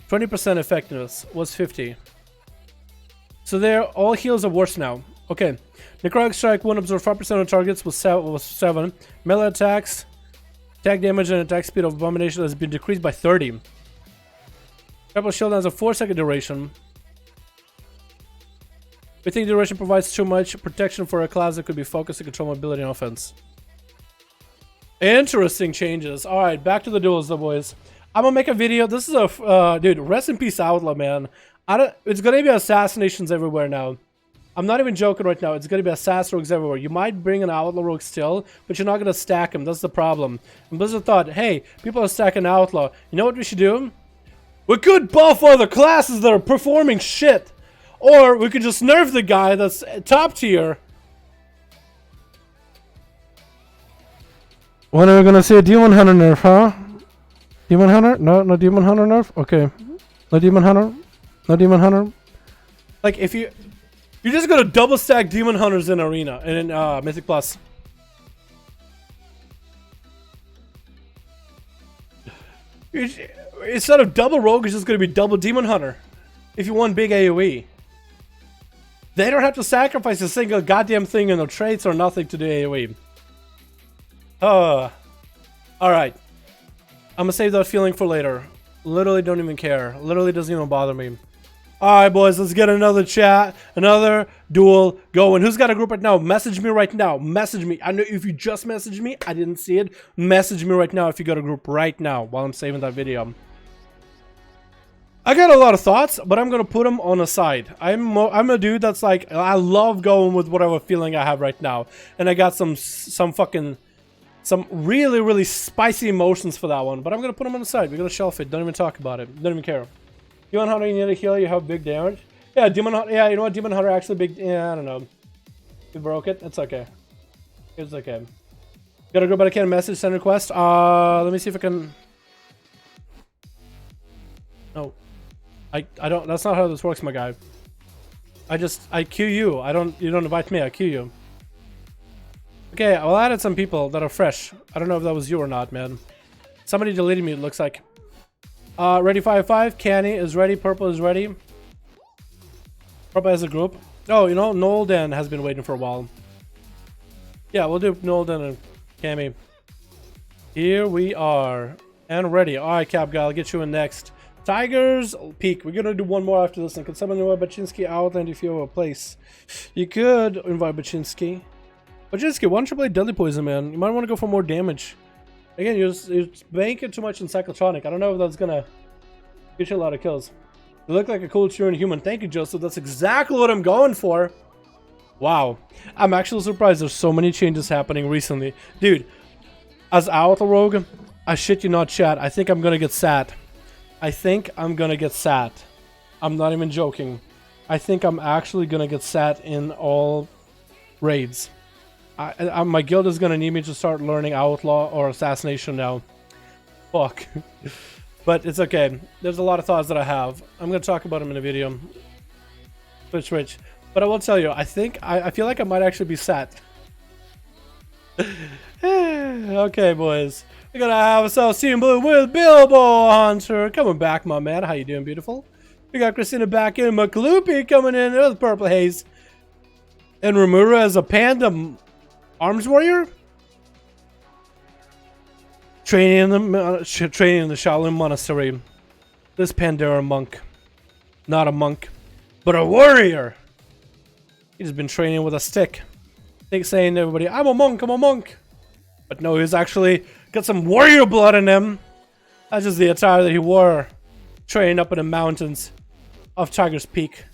20% effectiveness was 50. So they're all heals are worse now. Okay. Necrotic Strike 1 absorbs 5% on targets was 7. Melee attacks, attack damage, and attack speed of Abomination has been decreased by 30. Purple Shield has a 4-second duration. We think duration provides too much protection for a class that could be focused to control mobility and offense. Interesting changes. Alright, back to the duels, though, boys. I'm gonna make a video. This is a... dude, rest in peace, Outlaw, man. It's gonna be assassinations everywhere now. I'm not even joking right now. It's going to be assassin rogues everywhere. You might bring an outlaw rogue still, but you're not going to stack them. That's the problem. And Blizzard thought, hey, people are stacking outlaw. You know what we should do? We could buff other classes that are performing shit. Or we could just nerf the guy that's top tier. When are we going to see a Demon Hunter nerf, huh? Demon Hunter? No Demon Hunter nerf? Okay. No Demon Hunter? No Demon Hunter? Like, if you... You're just gonna double stack Demon Hunters in Arena and in Mythic Plus. Instead of double Rogue, it's just gonna be double Demon Hunter. If you want big AoE. They don't have to sacrifice a single goddamn thing in their traits or nothing to do AoE. Alright. I'm gonna save that feeling for later. Literally don't even care. Literally doesn't even bother me. Alright, boys, let's get another chat, another duel going. Who's got a group right now? Message me right now. Message me. I know if you just messaged me, I didn't see it. Message me right now if you got a group right now while I'm saving that video. I got a lot of thoughts, but I'm going to put them on a side. I'm a dude that's like, I love going with whatever feeling I have right now. And I got some really, really spicy emotions for that one. But I'm going to put them on the side. We're going to shelf it. Don't even talk about it. Don't even care. Demon Hunter, you need to heal, you have big damage. Yeah, Demon Hunter, yeah, you know what? Demon Hunter actually big, yeah, I don't know. You broke it? It's okay. It's okay. Gotta go, but I can't message, send request. Let me see if I can... No. I don't, that's not how this works, my guy. I queue you. You don't invite me, I queue you. Okay, well, I added some people that are fresh. I don't know if that was you or not, man. Somebody deleted me, it looks like. Ready 5V5, Canny is ready, Purple is ready. Purple has a group. Oh, you know, Nolden has been waiting for a while. Yeah, we'll do Nolden and Cammy. Here we are. And ready. Alright, Cap Guy, I'll get you in next. Tigers Peak. We're gonna do one more after this one. Can someone invite Baczynski out and if you have a place? You could invite Baczynski. Baczynski, why don't you play Deadly Poison, man? You might want to go for more damage. Again, you're banking too much in Cyclotronic. I don't know if that's gonna get you a lot of kills. You look like a cool cheering human. Thank you, Joseph. That's exactly what I'm going for. Wow. I'm actually surprised there's so many changes happening recently. Dude, as Outlaw Rogue, I shit you not, chat. I think I'm gonna get sat. I think I'm gonna get sat. I'm not even joking. I think I'm actually gonna get sat in all raids. My guild is gonna need me to start learning Outlaw or Assassination now. Fuck. But it's okay. There's a lot of thoughts that I have. I'm gonna talk about them in a video. Switch. But I will tell you, I think I feel like I might actually be sat. Okay, boys. We're gonna have ourselves Team Blue with Bilbo Hunter. Coming back, my man. How you doing, beautiful? We got Christina back in. McLoopy coming in with Purple Haze. And Rimuru as a panda arms warrior? Training in the Shaolin Monastery. This Pandora monk. Not a monk, but a warrior. He's been training with a stick. Saying to everybody, I'm a monk. But no, he's actually got some warrior blood in him. That's just the attire that he wore. Training up in the mountains of Tiger's Peak.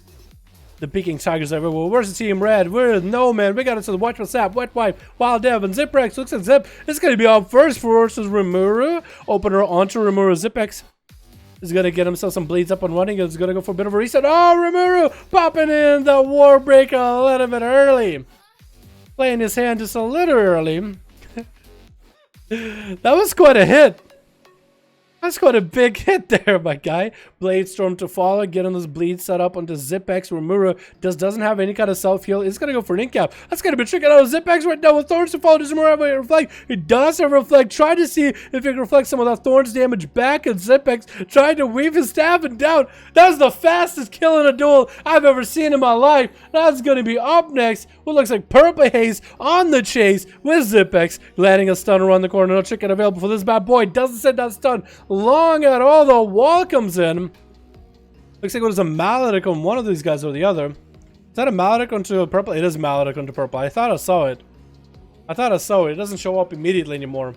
The peaking tigers everywhere. Where's the team red? Where's no man? We got it to the Watch What's Up, Wet Wipe, Wild Dev, and Ziprex. Looks like Zip. It's gonna be up first versus Rimuru. Opener onto Rimuru. Zipex is gonna get himself some bleeds up and running. He's gonna go for a bit of a reset. Oh, Rimuru popping in the Warbreaker a little bit early. playing his hand just a little early. That was quite a hit. That's quite a big hit there, my guy. Blade Storm to follow, getting this bleed set up onto ZipX, where Mura doesn't have any kind of self-heal. It's gonna go for an incap. That's gonna be tricking out of ZipX right now with Thorns to follow. Does Mura have a reflect? He does have a reflect. Try to see if he can reflect some of that Thorns damage back, and ZipX trying to weave his staff and down. That's the fastest kill in a duel I've ever seen in my life. That's gonna be up next. What looks like Purple Haze on the chase with ZipX, landing a stun around the corner. No chicken available for this bad boy. Doesn't send that stun long at all. The wall comes in. Looks like it was a Maledic on one of these guys or the other. Is that a Maledic onto a purple? It is Maledic onto purple. I thought I saw it. I thought I saw it. It doesn't show up immediately anymore.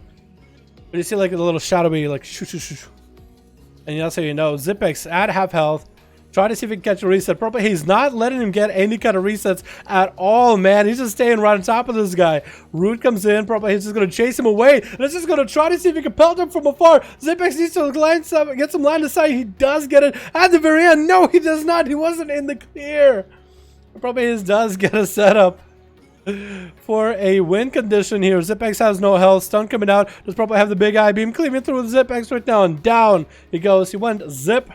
But you see like a little shadowy like shoo shoo shoo. And that's how you know. ZipX at half health. Try to see if he can catch a reset. Purple, he's not letting him get any kind of resets at all, man. He's just staying right on top of this guy. Root comes in. Purple, he's just going to chase him away. And he's just going to try to see if he can pelt him from afar. ZipX needs to get some line of sight. He does get it at the very end. No, he does not. He wasn't in the clear. Purple, he does get a setup for a win condition here. ZipX has no health. Stun coming out. Does Purple have the big eye beam? Cleaving through with ZipX right now. And down he goes. He went zip.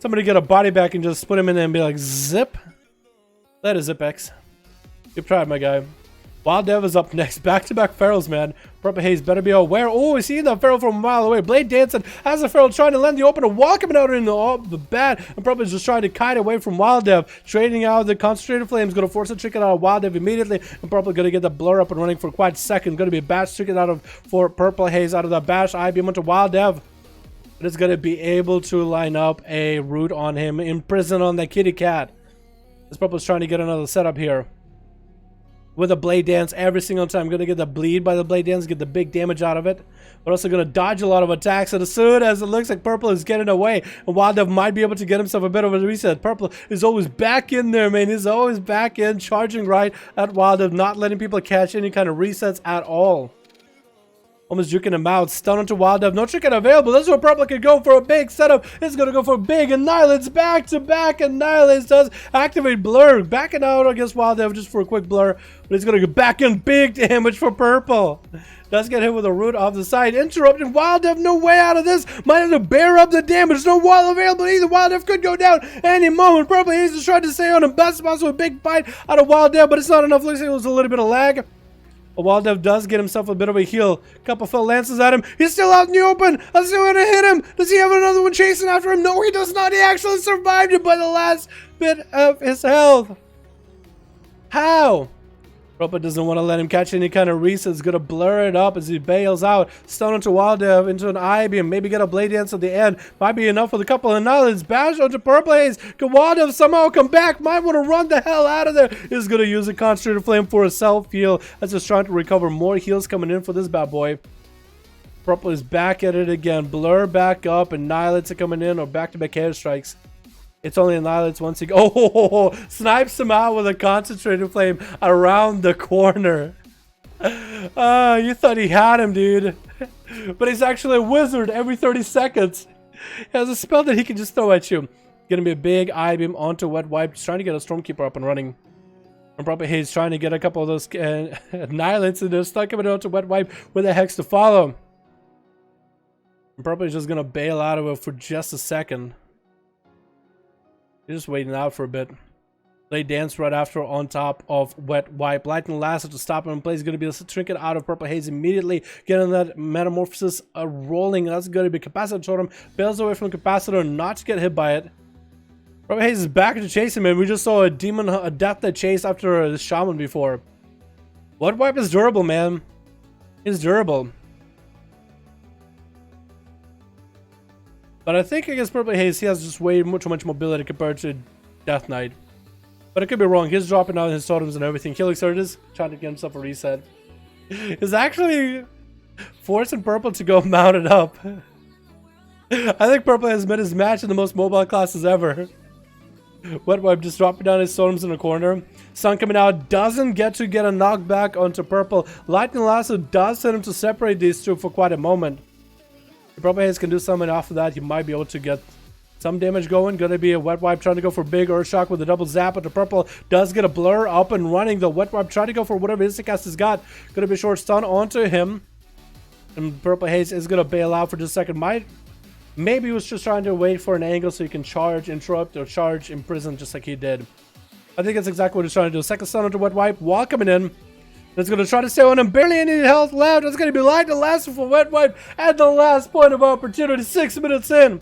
Somebody get a body back and just put him in there and be like, zip. That is ZipX. Good try, my guy. Wild Dev is up next. Back-to-back Ferals, man. Purple Haze better be aware. Oh, we see the Feral from a mile away. Blade dancing as the Feral trying to land the opener. Wall coming out in the bat. And Purple is just trying to kite away from Wild Dev. Trading out the Concentrated Flames. Going to force a trick out of Wild Dev immediately. And Purple going to get the blur up and running for quite a second. Going to be a bash trick out of for Purple Haze out of the bash. IBM onto Wild Dev. But it's going to be able to line up a root on him. Imprison on that kitty cat. This Purple is trying to get another setup here. With a Blade Dance every single time. Going to get the bleed by the Blade Dance. Get the big damage out of it. But also going to dodge a lot of attacks. And as soon as it looks like Purple is getting away. And Wild Dev might be able to get himself a bit of a reset. Purple is always back in there, man. He's always back in. Charging right at Wild Dev. Not letting people catch any kind of resets at all. Almost juking him out. Stun onto Wild Dev. No chicken available. This is where Purple could go for a big setup. It's going to go for big. Annihilates back to back. Annihilates does activate Blur. Backing out against Wild Dev just for a quick blur. But he's going to go back in. Big damage for Purple. Does get hit with a root off the side. Interrupted. Wild Dev, no way out of this. Might have to bear up the damage. No wall available either. Wild Dev could go down any moment. Purple he's just trying to stay on him. Best possible. A big bite out of Wild Dev. But it's not enough. Looks like it was a little bit of lag. Wild Dev does get himself a bit of a heal. Couple fell lances at him. He's still out in the open. I'm still gonna hit him. Does he have another one chasing after him? No, he does not. He actually survived it by the last bit of his health. How? Purple doesn't want to let him catch any kind of resets. Gonna blur it up as he bails out. Stun onto Wild Dev into an eye beam. Maybe get a Blade Dance at the end. Might be enough with a couple of knowledge. Bash onto Purple Haze. Can Wild Dev somehow come back? Might want to run the hell out of there. He's gonna use a Concentrated Flame for a self heal. That's just trying to recover more heals coming in for this bad boy. Purple is back at it again. Blur back up. Annihilates are coming in or back-to-back hair strikes. It's only Annihilates once he snipes him out with a Concentrated Flame around the corner. You thought he had him, dude. But he's actually a wizard every 30 seconds. He has a spell that he can just throw at you. Gonna be a big eye beam onto Wet Wipe. Just trying to get a Stormkeeper up and running. And probably he's trying to get a couple of those Annihilates and they're stuck coming onto Wet Wipe with a Hex to follow. And probably just gonna bail out of it for just a second. Just waiting out for a bit. Blade Dance right after on top of Wet Wipe. Lightning Lasso to stop him in place. Going to be a trinket out of Purple Haze immediately. Getting that Metamorphosis rolling. That's going to be Capacitor Totem. Bails away from the Capacitor not to get hit by it. Purple Haze is back to chase him, and we just saw a demon, a death that chased after the Shaman before. Wet Wipe is durable, man. It's durable. But I think against Purple Haze, he has just way too much mobility compared to Death Knight. But I could be wrong. He's dropping out his totems and everything. Helix Surges, trying to get himself a reset. He's actually forcing Purple to go mounted up. I think Purple has met his match in the most mobile classes ever. Wet Wipe just dropping down his totems in the corner. Sun coming out, doesn't get a knockback onto Purple. Lightning Lasso does send him to separate these two for quite a moment. If Purple Haze can do something after that, he might be able to get Some damage going. Gonna be a wet wipe trying to go for big Earth Shock with a double zap, but the purple does get a blur up and running. The wet wipe trying to go for whatever Instacast has got. Gonna be a short stun onto him. And Purple Haze is gonna bail out for just a second. Maybe he was just trying to wait for an angle so he can charge, interrupt, or charge, imprison just like he did. I think that's exactly what he's trying to do. Second stun onto wet wipe while coming in. It's gonna try to stay on him. Barely any health left. It's gonna be like the last for wet wipe at the last point of opportunity. 6 minutes in.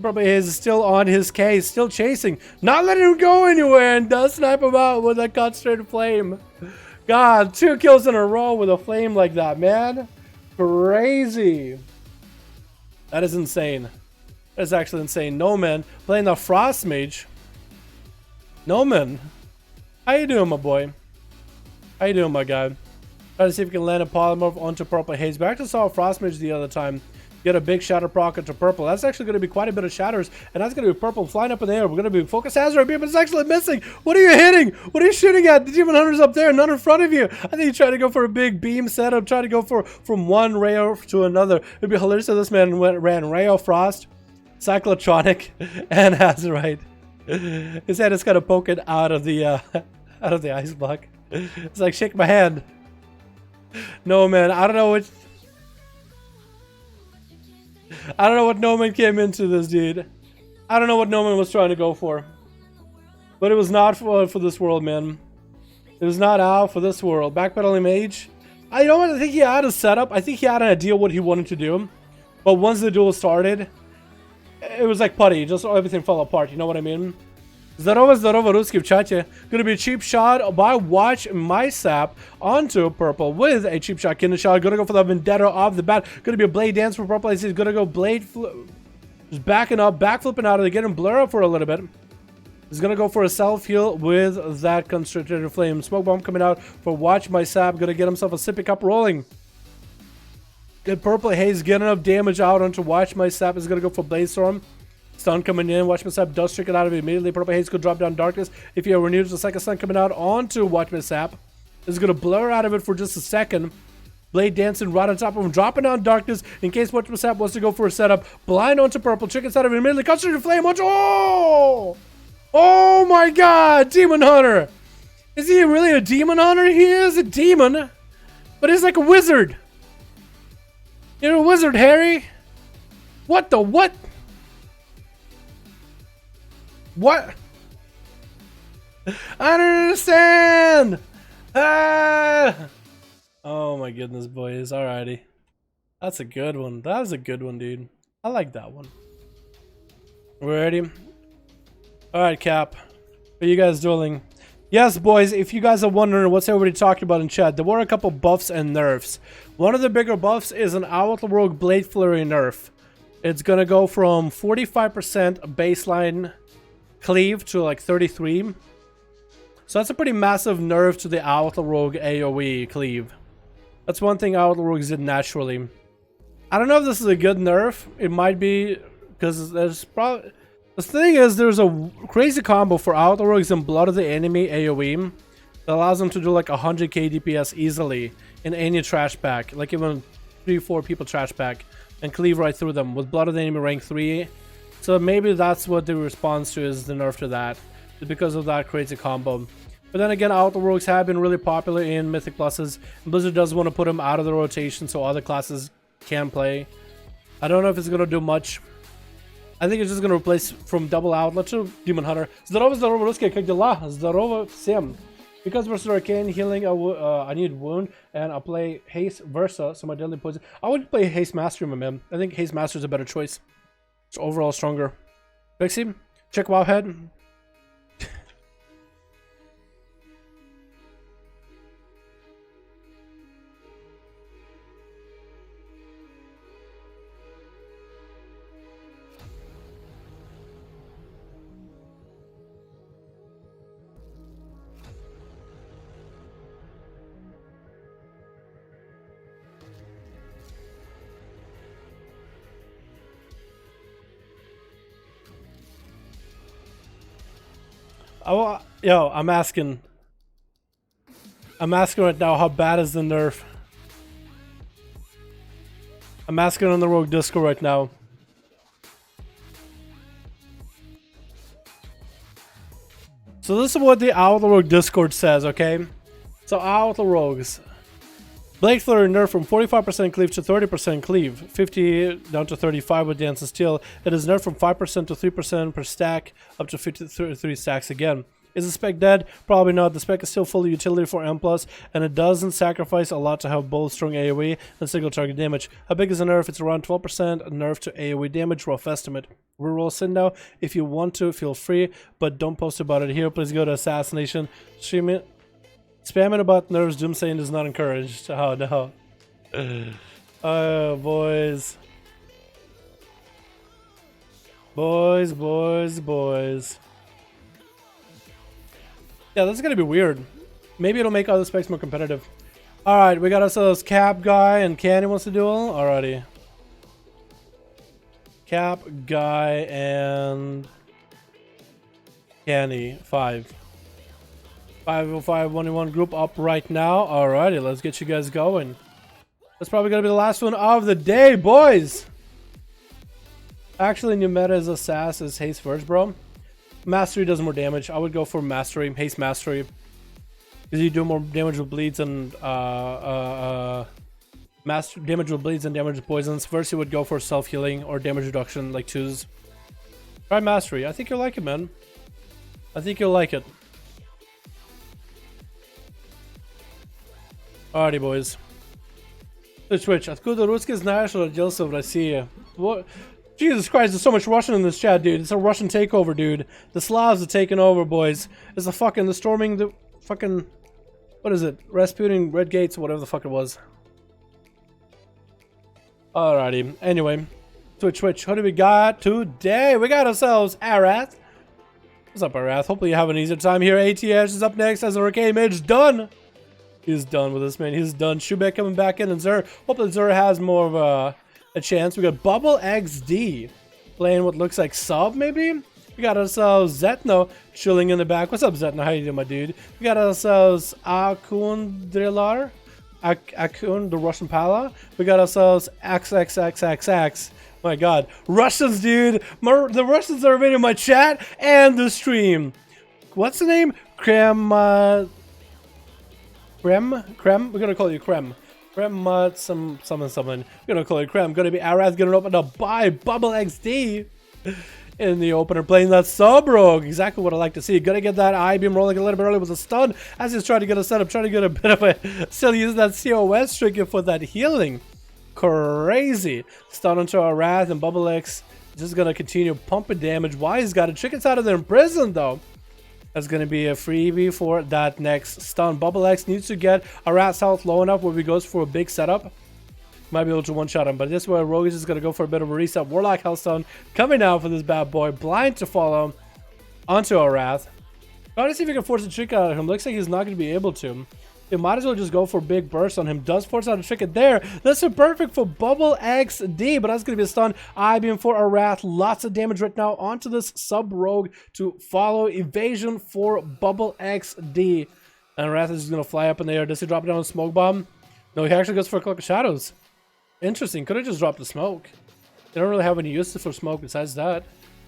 Purple Haze is still on his case, still chasing, not letting him go anywhere, and does snipe him out with a concentrated flame. God, 2 kills in a row with a flame like that, man. Crazy. That is insane. That is actually insane. Noman playing the Frost Mage. Noman, how you doing, my boy? How you doing, my guy? Try to see if we can land a polymorph onto Purple Haze. We actually saw a Frost Mage the other time. Get a big shatter proc into purple. That's actually going to be quite a bit of shatters, and that's going to be purple flying up in the air. We're going to be focus Azeroth beam, but it's actually missing. What are you hitting? What are you shooting at? The Demon Hunter's up there, none in front of you. I think you try to go for a big beam setup, try to go from one Rayo to another. It'd be hilarious if this man ran Rayo Frost, Cyclotronic, and Azeroth. His head is kind of poking out of the ice block. It's like, shake my hand. No, man, I don't know what Noman came into this, dude. I don't know what Noman was trying to go for. But it was not for this world, man. It was not out for this world. Backpedaling Mage. You know what? I think he had a setup. I think he had an idea what he wanted to do. But once the duel started, it was like putty. Just everything fell apart. You know what I mean? Здорово, русский в чате. Gonna be a cheap shot by Watch My Sap onto purple with a cheap shot kidney shot. Gonna go for the Vendetta off the bat. Gonna be a blade dance for purple. He's gonna go blade just backing up, backflipping out of it, getting blur up for a little bit. He's gonna go for a self heal with that constricted flame. Smoke bomb coming out for Watch My Sap. Gonna get himself a sippy cup rolling. Good Purple Haze getting enough damage out onto Watch My Sap. Is gonna go for Blade Storm. Stun coming in. Watch My Sap does trick it out of it immediately. Purple Haze could drop down Darkness. If you renewed the second stun coming out onto Watch My Sap. Is gonna blur out of it for just a second. Blade dancing right on top of him, dropping down Darkness in case Watch My Sap wants to go for a setup. Blind onto purple, chicken side of it immediately. Concentrated flame onto. Oh my god, Demon Hunter. Is he really a Demon Hunter? He is a demon, but he's like a wizard. You're a wizard, Harry. What the what? What? I don't understand. Ah! Oh my goodness, boys. Alrighty. That's a good one. That was a good one, dude. I like that one. We're ready? Alright, Cap. Are you guys dueling? Yes, boys, if you guys are wondering what's everybody talking about in chat, there were a couple buffs and nerfs. One of the bigger buffs is an Outlaw Rogue Blade Flurry nerf. It's gonna go from 45% baseline cleave to like 33. So that's a pretty massive nerf to the Outlaw Rogue AoE cleave. That's one thing Outlaw Rogues did naturally. I don't know if this is a good nerf. It might be, because there's probably... The thing is, there's a crazy combo for Outlaw Rogues and Blood of the Enemy AoE that allows them to do like 100k DPS easily in any trash pack. Like even 3-4 people trash pack and cleave right through them with Blood of the Enemy rank 3. So maybe that's what the response to is the nerf to that. Because of that crazy combo. But then again, Outlaw Rogues have been really popular in Mythic Pluses. And Blizzard does want to put them out of the rotation so other classes can play. I don't know if it's going to do much. I think it's just going to replace from Double Outlet to Demon Hunter. Здорово, русские, как дела? Здорово всем. Because versus Arcane healing, I need Wound, and I'll play Haste Versa, so my deadly poison. I would play Haste Mastery, my man. I think Haste Master is a better choice. It's overall stronger. Pixie, check Wowhead. Yo, I'm asking right now, how bad is the nerf? I'm asking on the Rogue Disco right now. So this is what the Outlaw Rogue Discord says, okay? So Outlaw Rogues. Blade Flurry nerfed from 45% cleave to 30% cleave. 50 down to 35 with Dance and Steel. It is nerfed from 5% to 3% per stack, up to 53 stacks again. Is the spec dead? Probably not. The spec is still fully utility for M+, and it doesn't sacrifice a lot to have both strong AoE and single target damage. How big is the nerf? It's around 12% nerf to AoE damage, rough estimate. Reroll Sin now. If you want to, feel free, but don't post about it here. Please go to Assassination. Stream it. Spamming about nerfs, doomsaying is not encouraged. Oh no. Oh, boys. Boys. Yeah, this is gonna be weird. Maybe it'll make other specs more competitive. Alright, we got ourselves Cap Guy and Candy wants to duel. Alrighty. Cap Guy and Candy 5. 5V5 1v1 group up right now. Alrighty, let's get you guys going. That's probably gonna be the last one of the day, boys. Actually, new meta is Assassin Haste first, bro. Mastery does more damage. I would go for Mastery, Haste Mastery. Because you do more damage with bleeds and damage with bleeds and damage with poisons. First, you would go for self-healing or damage reduction like 2s. Try Mastery. I think you'll like it, man. I think you'll like it. Alrighty, boys. Twitch. Откуда русский знаешь, родился в России? What? Jesus Christ, there's so much Russian in this chat, dude. It's a Russian takeover, dude. The Slavs are taking over, boys. It's the fucking, the storming, the fucking, what is it? Rasputin, Red Gates, whatever the fuck it was. Alrighty. Anyway, Twitch. What do we got today? We got ourselves Arath. What's up, Arath? Hopefully you have an easier time here. ATS is up next as a Arcade Mage. Done. He's done with this, man. He's done. Shubek coming back in, and Zur. Hopefully Zur has more of a chance. We got Bubble XD playing what looks like sub, maybe. We got ourselves Zetno chilling in the back. What's up, Zetno? How you doing, my dude? We got ourselves Akun Drilar, Akun, the Russian Pala. We got ourselves XXXXX. My God, Russians, dude. The Russians are in my chat and the stream. What's the name? Krem. We're gonna call you Krem. Krem, something. We're gonna call you Krem. Gonna be Arath gonna open up by Bubble XD in the opener, playing that sub rogue. Exactly what I like to see. Gonna get that I-beam rolling a little bit early with a stun as he's trying to get a setup, trying to get a bit of a. Still using that COS trigger for that healing. Crazy. Stun onto Arath and Bubble X. Just gonna continue pumping damage. Why he's got a chickens out of there in prison though. That's going to be a freebie for that next stun. Bubble X needs to get a Rat's health low enough where he goes for a big setup. Might be able to one-shot him, but this is where Rogue is just going to go for a bit of a reset. Warlock Hellstone coming out for this bad boy. Blind to follow onto a Wrath. Trying to see if he can force a trick out of him. Looks like he's not going to be able to. They might as well just go for a big burst on him. Does force out a trick it there. That's perfect for Bubble XD, but that's going to be a stun. I-beam for a Wrath. Lots of damage right now onto this sub-rogue to follow. Evasion for Bubble XD. And Wrath is just going to fly up in the air. Does he drop down a smoke bomb? No, he actually goes for a Cloak of Shadows. Interesting. Could have just dropped the smoke. They don't really have any uses for smoke besides that.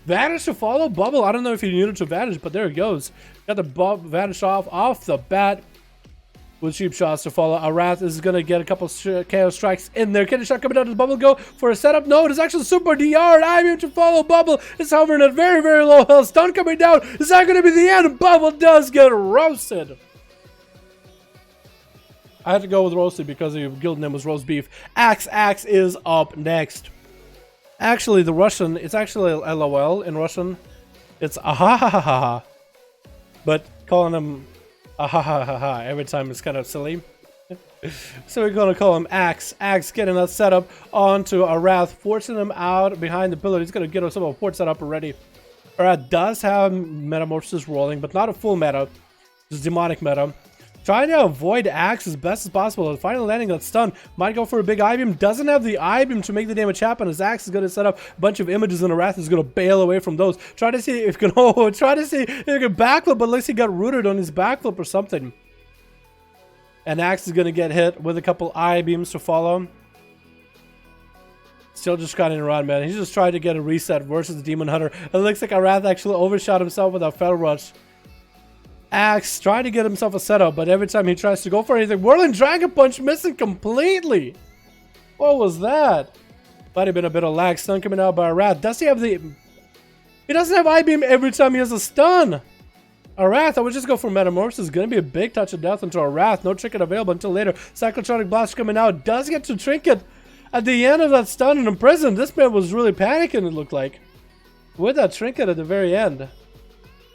Vanish to follow Bubble. I don't know if he needed to vanish, but there it goes. Got the vanish off the bat. With cheap shots to follow. Arath is going to get a couple chaos strikes in there. Can a shot coming down to Bubble go for a setup? No, it is actually super DR. I'm here to follow Bubble. It's hovering at very, very low health. Stun coming down. Is that going to be the end? Bubble does get roasted. I had to go with roasted because the guild name was roast beef. Axe is up next. Actually, the Russian, it's actually LOL in Russian. It's ahahaha. But calling him ahahaha every time is kind of silly. So we're gonna call him Axe. Axe getting that setup onto Arath, forcing him out behind the pillar. He's gonna get himself a port set up already. Arath does have Metamorphosis rolling, but not a full meta. Just demonic meta. Trying to avoid Axe as best as possible. Finally landing that stun. Might go for a big I-beam. Doesn't have the I-beam to make the damage happen. As Axe is going to set up a bunch of images and Arath is going to bail away from those. Try to see if you can try to see if you can backflip, but at least he got rooted on his backflip or something. And Axe is going to get hit with a couple I-beams to follow. Still just cutting around, man. He's just trying to get a reset versus the Demon Hunter. It looks like Arath actually overshot himself with a Fell Rush. Axe trying to get himself a setup, but every time he tries to go for anything, Whirling Dragon Punch missing completely. What was that? Might have been a bit of lag. Stun coming out by Arath. Does he have the... He doesn't have I-beam every time he has a stun. Arath, I would just go for Metamorphosis. Gonna be a big touch of death into Arath. No trinket available until later. Cyclotronic Blast coming out. Does get to trinket at the end of that stun and imprison. This man was really panicking, it looked like. With that trinket at the very end.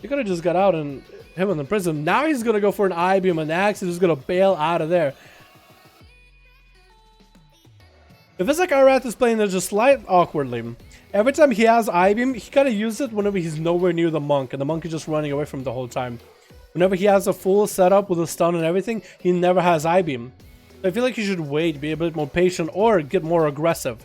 He could have just got out and him in the prison. Now he's gonna go for an I-beam and Axe is just gonna bail out of there. If it's like Arath is playing this just slight awkwardly, every time he has I-beam, he kind of uses it whenever he's nowhere near the monk, and the monk is just running away from him the whole time. Whenever he has a full setup with a stun and everything, he never has I-beam. So I feel like he should wait, be a bit more patient, or get more aggressive.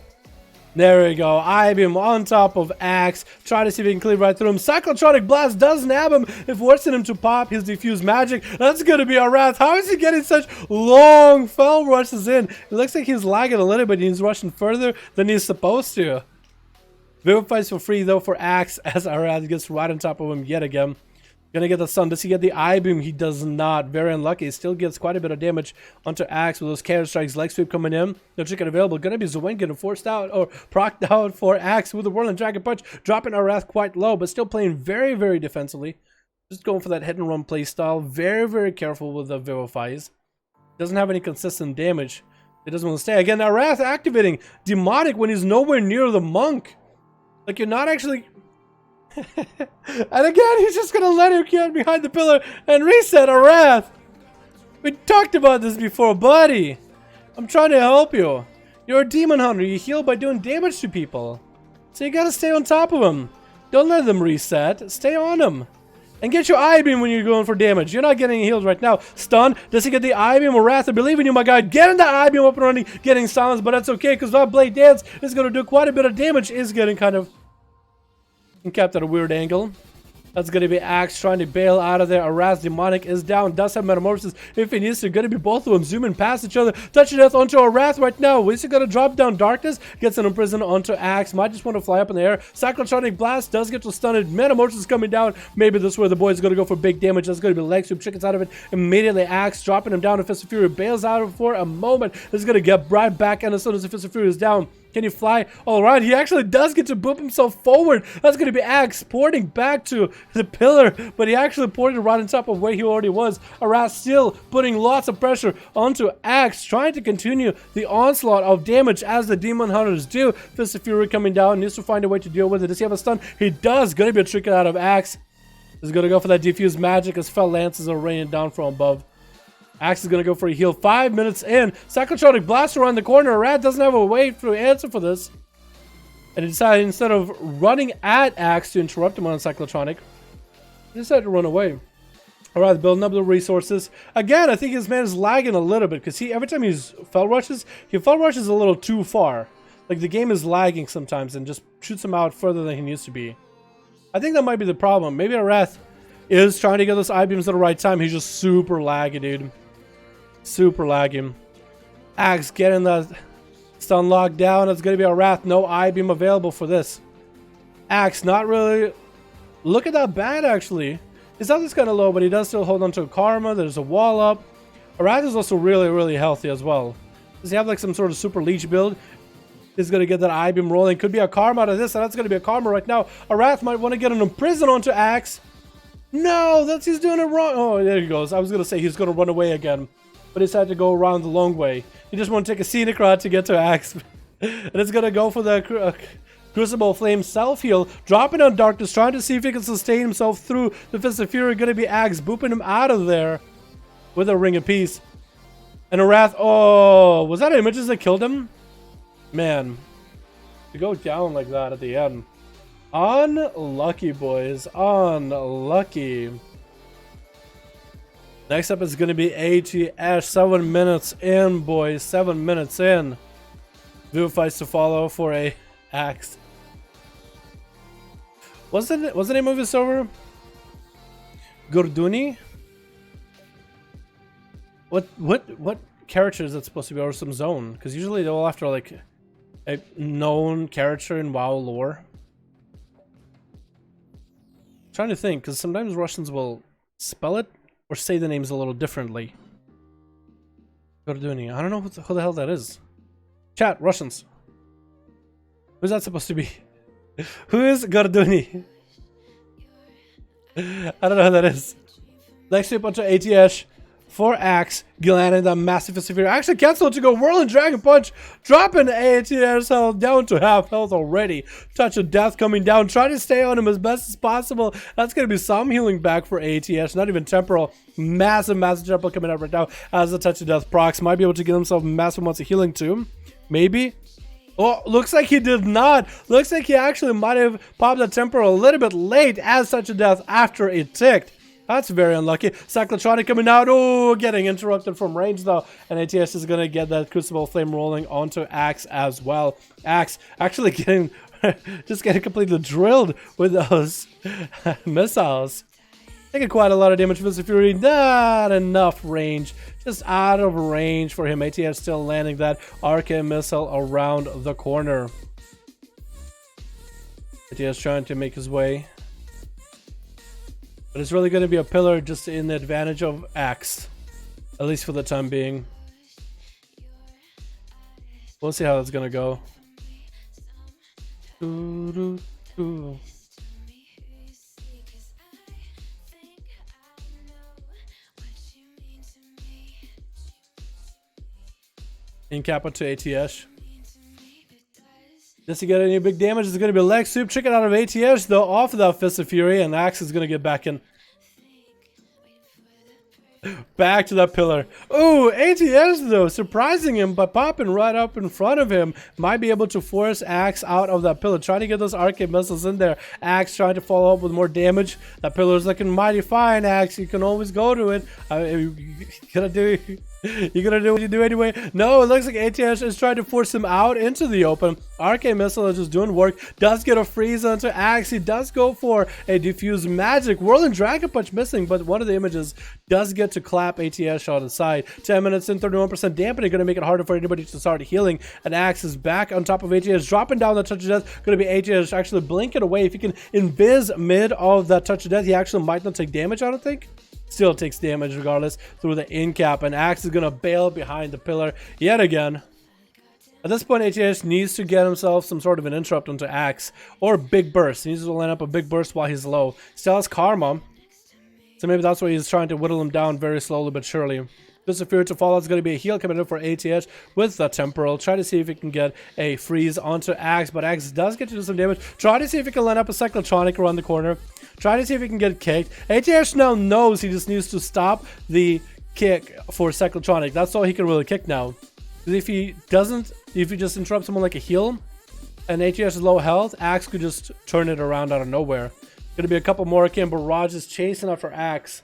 There we go. I-beam on top of Axe. Try to see if he can cleave right through him. Cyclotronic Blast does nab him, forcing him to pop his diffuse magic. That's going to be Arath. How is he getting such long fell rushes in? It looks like he's lagging a little bit. He's rushing further than he's supposed to. Vivifies for free though for Axe as Arath gets right on top of him yet again. Gonna get the stun. Does he get the I-beam? He does not. Very unlucky. He still gets quite a bit of damage onto Axe with those counter strikes. Leg sweep coming in. No chicken available. Gonna be Zoen getting forced out or procced out for Axe with the Whirling Dragon Punch. Dropping Arath quite low, but still playing very, very defensively. Just going for that hit and run play style. Very, very careful with the Vivifies. Doesn't have any consistent damage. It doesn't want to stay. Again, Arath activating Demonic when he's nowhere near the monk. Like, you're not actually... And again, he's just gonna let him get behind the pillar and reset Arath. We talked about this before, buddy. I'm trying to help you. You're a demon hunter. You heal by doing damage to people. So you gotta stay on top of them. Don't let them reset. Stay on them. And get your I-beam when you're going for damage. You're not getting healed right now. Stun. Does he get the I-beam? Arath, I believe in you, my guy. Getting the I-beam up and running. Getting silenced, but that's okay because that Blade Dance is gonna do quite a bit of damage. Is getting kind of... and kept at a weird angle. That's going to be Axe trying to bail out of there. Arath Demonic is down. Does have Metamorphosis if he needs to. Going to be both of them zooming past each other. Touching death onto Arath right now. Is he going to drop down Darkness? Gets an imprisoned onto Axe. Might just want to fly up in the air. Cyclotronic Blast does get to stun it. Metamorphosis coming down. Maybe this is where the boy is going to go for big damage. That's going to be leg sweep. Chickens out of it. Immediately Axe dropping him down to Fist of Fury. Bails out of it for a moment. This is going to get right back. And as soon as the Fist of Fury is down, can he fly? All right, he actually does get to boop himself forward. That's going to be Axe porting back to the pillar, but he actually ported right on top of where he already was. Arath still putting lots of pressure onto Axe, trying to continue the onslaught of damage as the Demon Hunters do. Fist of Fury coming down, needs to find a way to deal with it. Does he have a stun? He does. Going to be a trick out of Axe. He's going to go for that diffuse magic as fell lances are raining down from above. Axe is going to go for a heal 5 minutes in. Cyclotronic Blast around the corner. Arath doesn't have a way to answer for this. And he decided instead of running at Axe to interrupt him on Cyclotronic, he decided to run away. Alright, building up the resources. Again, I think his man is lagging a little bit because every time he fell rushes a little too far. Like the game is lagging sometimes and just shoots him out further than he needs to be. I think that might be the problem. Maybe Arath is trying to get those I-beams at the right time. He's just super laggy, dude. Super laggy. Axe getting that stun locked down. It's going to be Arath. No I-beam available for this. Axe not really looking that bad, actually. His health is kind of low, but he does still hold on to a Karma. There's a wall up. Arath is also really, really healthy as well. Does he have like some sort of super leech build? He's going to get that I-beam rolling. Could be a Karma out of this, and that's going to be a Karma right now. Arath might want to get an imprison onto Axe. No, he's doing it wrong. Oh, there he goes. I was going to say he's going to run away again, but he decided to go around the long way. He just want to take a scenic route to get to Axe. And it's going to go for the Crucible Flame self-heal. Dropping on Darkness, trying to see if he can sustain himself through the Fist of Fury. Going to be Axe, booping him out of there with a Ring of Peace. And Arath, oh, was that Images that killed him? Man, to go down like that at the end. Unlucky, boys. Unlucky. Next up is going to be ATS. 7 minutes in, boys. 7 minutes in. Vivifies to follow for a Axe. What's the name of his server? Gurduni? What character is that supposed to be, or some zone? Because usually they're all after like a known character in WoW lore. Trying to think, because sometimes Russians will spell it Or say the names a little differently. Gorduni. I don't know who the hell that is. Chat, Russians. Who's that supposed to be? Who is Gorduni? I don't know who that is. Next to a bunch of ATS for Axe, landing that massive severe. Actually cancel to go Whirling Dragon Punch, dropping ATS health down to half health already. Touch of Death coming down, trying to stay on him as best as possible. That's going to be some healing back for ATS, not even temporal. Massive temporal coming out right now as the Touch of Death procs. Might be able to give himself massive amounts of healing too. Maybe. Oh, looks like he did not. Looks like he actually might have popped the temporal a little bit late as Touch of Death after it ticked. That's very unlucky. Cyclotronic coming out. Oh, getting interrupted from range though. And ATS is going to get that Crucible Flame rolling onto Axe as well. Axe actually getting, just getting completely drilled with those missiles. Taking quite a lot of damage from the Fury. Not enough range. Just out of range for him. ATS still landing that arcane missile around the corner. ATS trying to make his way. But it's really going to be a pillar just in the advantage of Axe. At least for the time being. We'll see how that's going to go. In Kappa to ATS. Does he get any big damage? It's going to be leg sweep. Chicken out of ATS though, off of that Fist of Fury, and Axe is going to get back in. Back to that pillar. Oh, ATS though, surprising him by popping right up in front of him. Might be able to force Axe out of that pillar. Trying to get those arcane missiles in there. Axe trying to follow up with more damage. That pillar is looking mighty fine, Axe. You can always go to it. You're gonna do what you do anyway. No, it looks like ATS is trying to force him out into the open. Arcane missile is just doing work. Does get a freeze onto Axe. He does go for a diffuse magic. Whirling Dragon Punch missing, but one of the images does get to clap ATS on the side. 10 minutes in, 31% dampening, going to make it harder for anybody to start healing. And Axe is back on top of ATS, dropping down the Touch of Death. Going to be ATS actually blinking away. If he can invis mid of that Touch of Death, he actually might not take damage, I don't think. Still takes damage regardless through the in cap, and Axe is going to bail behind the pillar yet again. At this point, ATS needs to get himself some sort of an interrupt onto Axe or big burst. He needs to line up a big burst while he's low. Still has Karma, so maybe that's why he's trying to whittle him down very slowly but surely. Fist of Fury to follow. It's going to be a heal coming in for ATS with the temporal. Try to see if he can get a freeze onto Axe, but Axe does get to do some damage. Try to see if he can line up a Cyclotronic around the corner. Try to see if he can get kicked. ATS now knows he just needs to stop the kick for Cyclotronic. That's all he can really kick now. Because if he doesn't, if he just interrupts someone like a heal, and ATS is low health, Axe could just turn it around out of nowhere. Going to be a couple more arcane barrages chasing after Axe.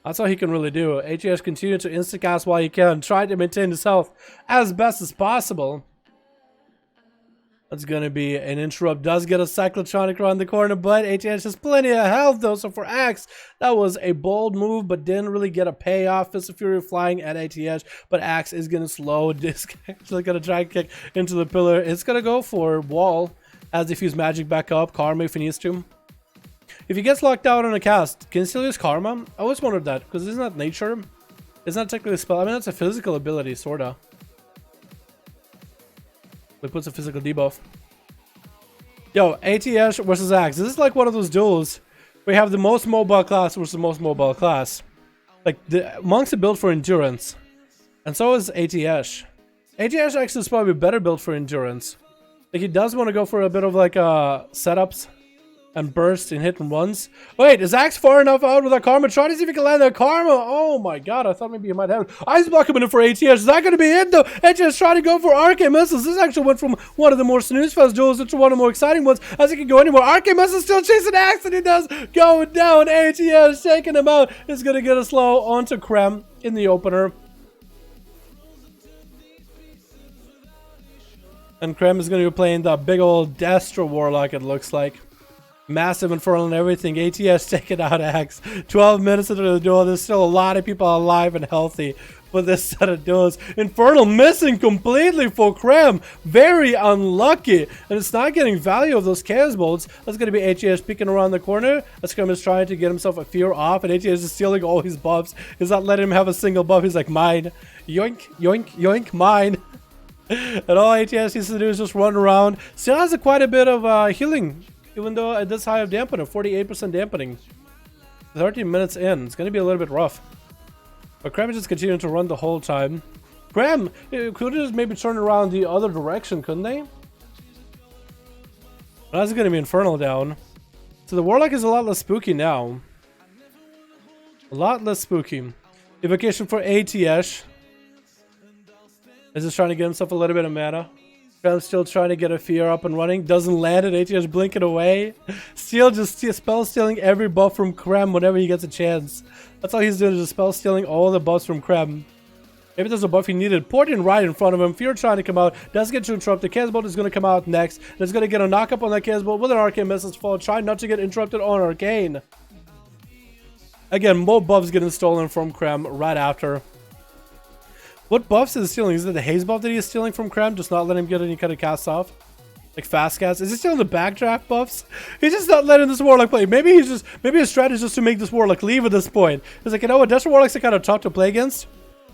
That's all he can really do. ATS continue to instacast while he can, try to maintain his health as best as possible. That's going to be an interrupt. Does get a Cyclotronic around the corner, but ATS has plenty of health though. So for Axe, that was a bold move, but didn't really get a payoff. Fist of Fury flying at ATS, but Axe is going to slow. Disc actually going to try and kick into the pillar. It's going to go for wall as diffuse magic back up. Karma if he needs to. If he gets locked out on a cast, can he still use Karma? I always wondered that, because isn't that nature? It's not technically a spell. I mean, that's a physical ability, sorta. It puts a physical debuff. Yo, ATS versus Axe. This is like one of those duels where you have the most mobile class versus the most mobile class. Like, the monks are built for endurance. And so is ATS. ATS actually is probably better built for endurance. Like, he does want to go for a bit of like setups and burst and hit and runs. Wait, is Axe far enough out with that Karma? Try to see if he can land that Karma. Oh my god, I thought maybe he might have it. Ice Block coming in for ATS. Is that going to be it though? ATS trying to go for Arcane Missiles. This actually went from one of the more snooze fest duels into one of the more exciting ones, as he can go anywhere. Arcane Missiles still chasing Axe, and he does go down. ATS taking him out. Is going to get a slow onto Krem in the opener. And Krem is going to be playing the big old Destra Warlock, it looks like. Massive Infernal and everything. ATS taking out Axe. 12 minutes into the duel. There's still a lot of people alive and healthy. for this set of duels. Infernal missing completely for Krem. Very unlucky. And it's not getting value of those chaos bolts. That's going to be HES peeking around the corner. As Krem is trying to get himself a fear off. And HES is stealing all his buffs. He's not letting him have a single buff. He's like, mine. Yoink, yoink, yoink, mine. And all HES needs to do is just run around. Still has quite a bit of healing. Even though at this high of dampener. 48% dampening. 13 minutes in. It's going to be a little bit rough. But Krem is just continuing to run the whole time. Krem could just maybe turn around the other direction, couldn't they? That's going to be Infernal down. So the Warlock is a lot less spooky now. A lot less spooky. Evocation for ATS. Is just trying to get himself a little bit of mana. Krem's still trying to get a fear up and running. Doesn't land it. ATS blinking away. Steel just spell stealing every buff from Krem whenever he gets a chance. That's all he's doing, is just spell stealing all the buffs from Krem. Maybe there's a buff he needed. Porting right in front of him. Fear trying to come out. Does get to interrupt. The Chaos Bolt is going to come out next. And it's going to get a knock up on that Chaos Bolt with an Arcane Message Fall. Trying not to get interrupted on Arcane. Again, more buffs getting stolen from Krem right after. What buffs is he stealing? Is it the haze buff that he is stealing from Krem? Just not letting him get any kind of cast off? Like fast cast? Is he stealing the backdraft buffs? He's just not letting this Warlock play. Maybe his strategy is just to make this Warlock leave at this point. He's like, you know what? Desert Warlocks are kind of tough to play against.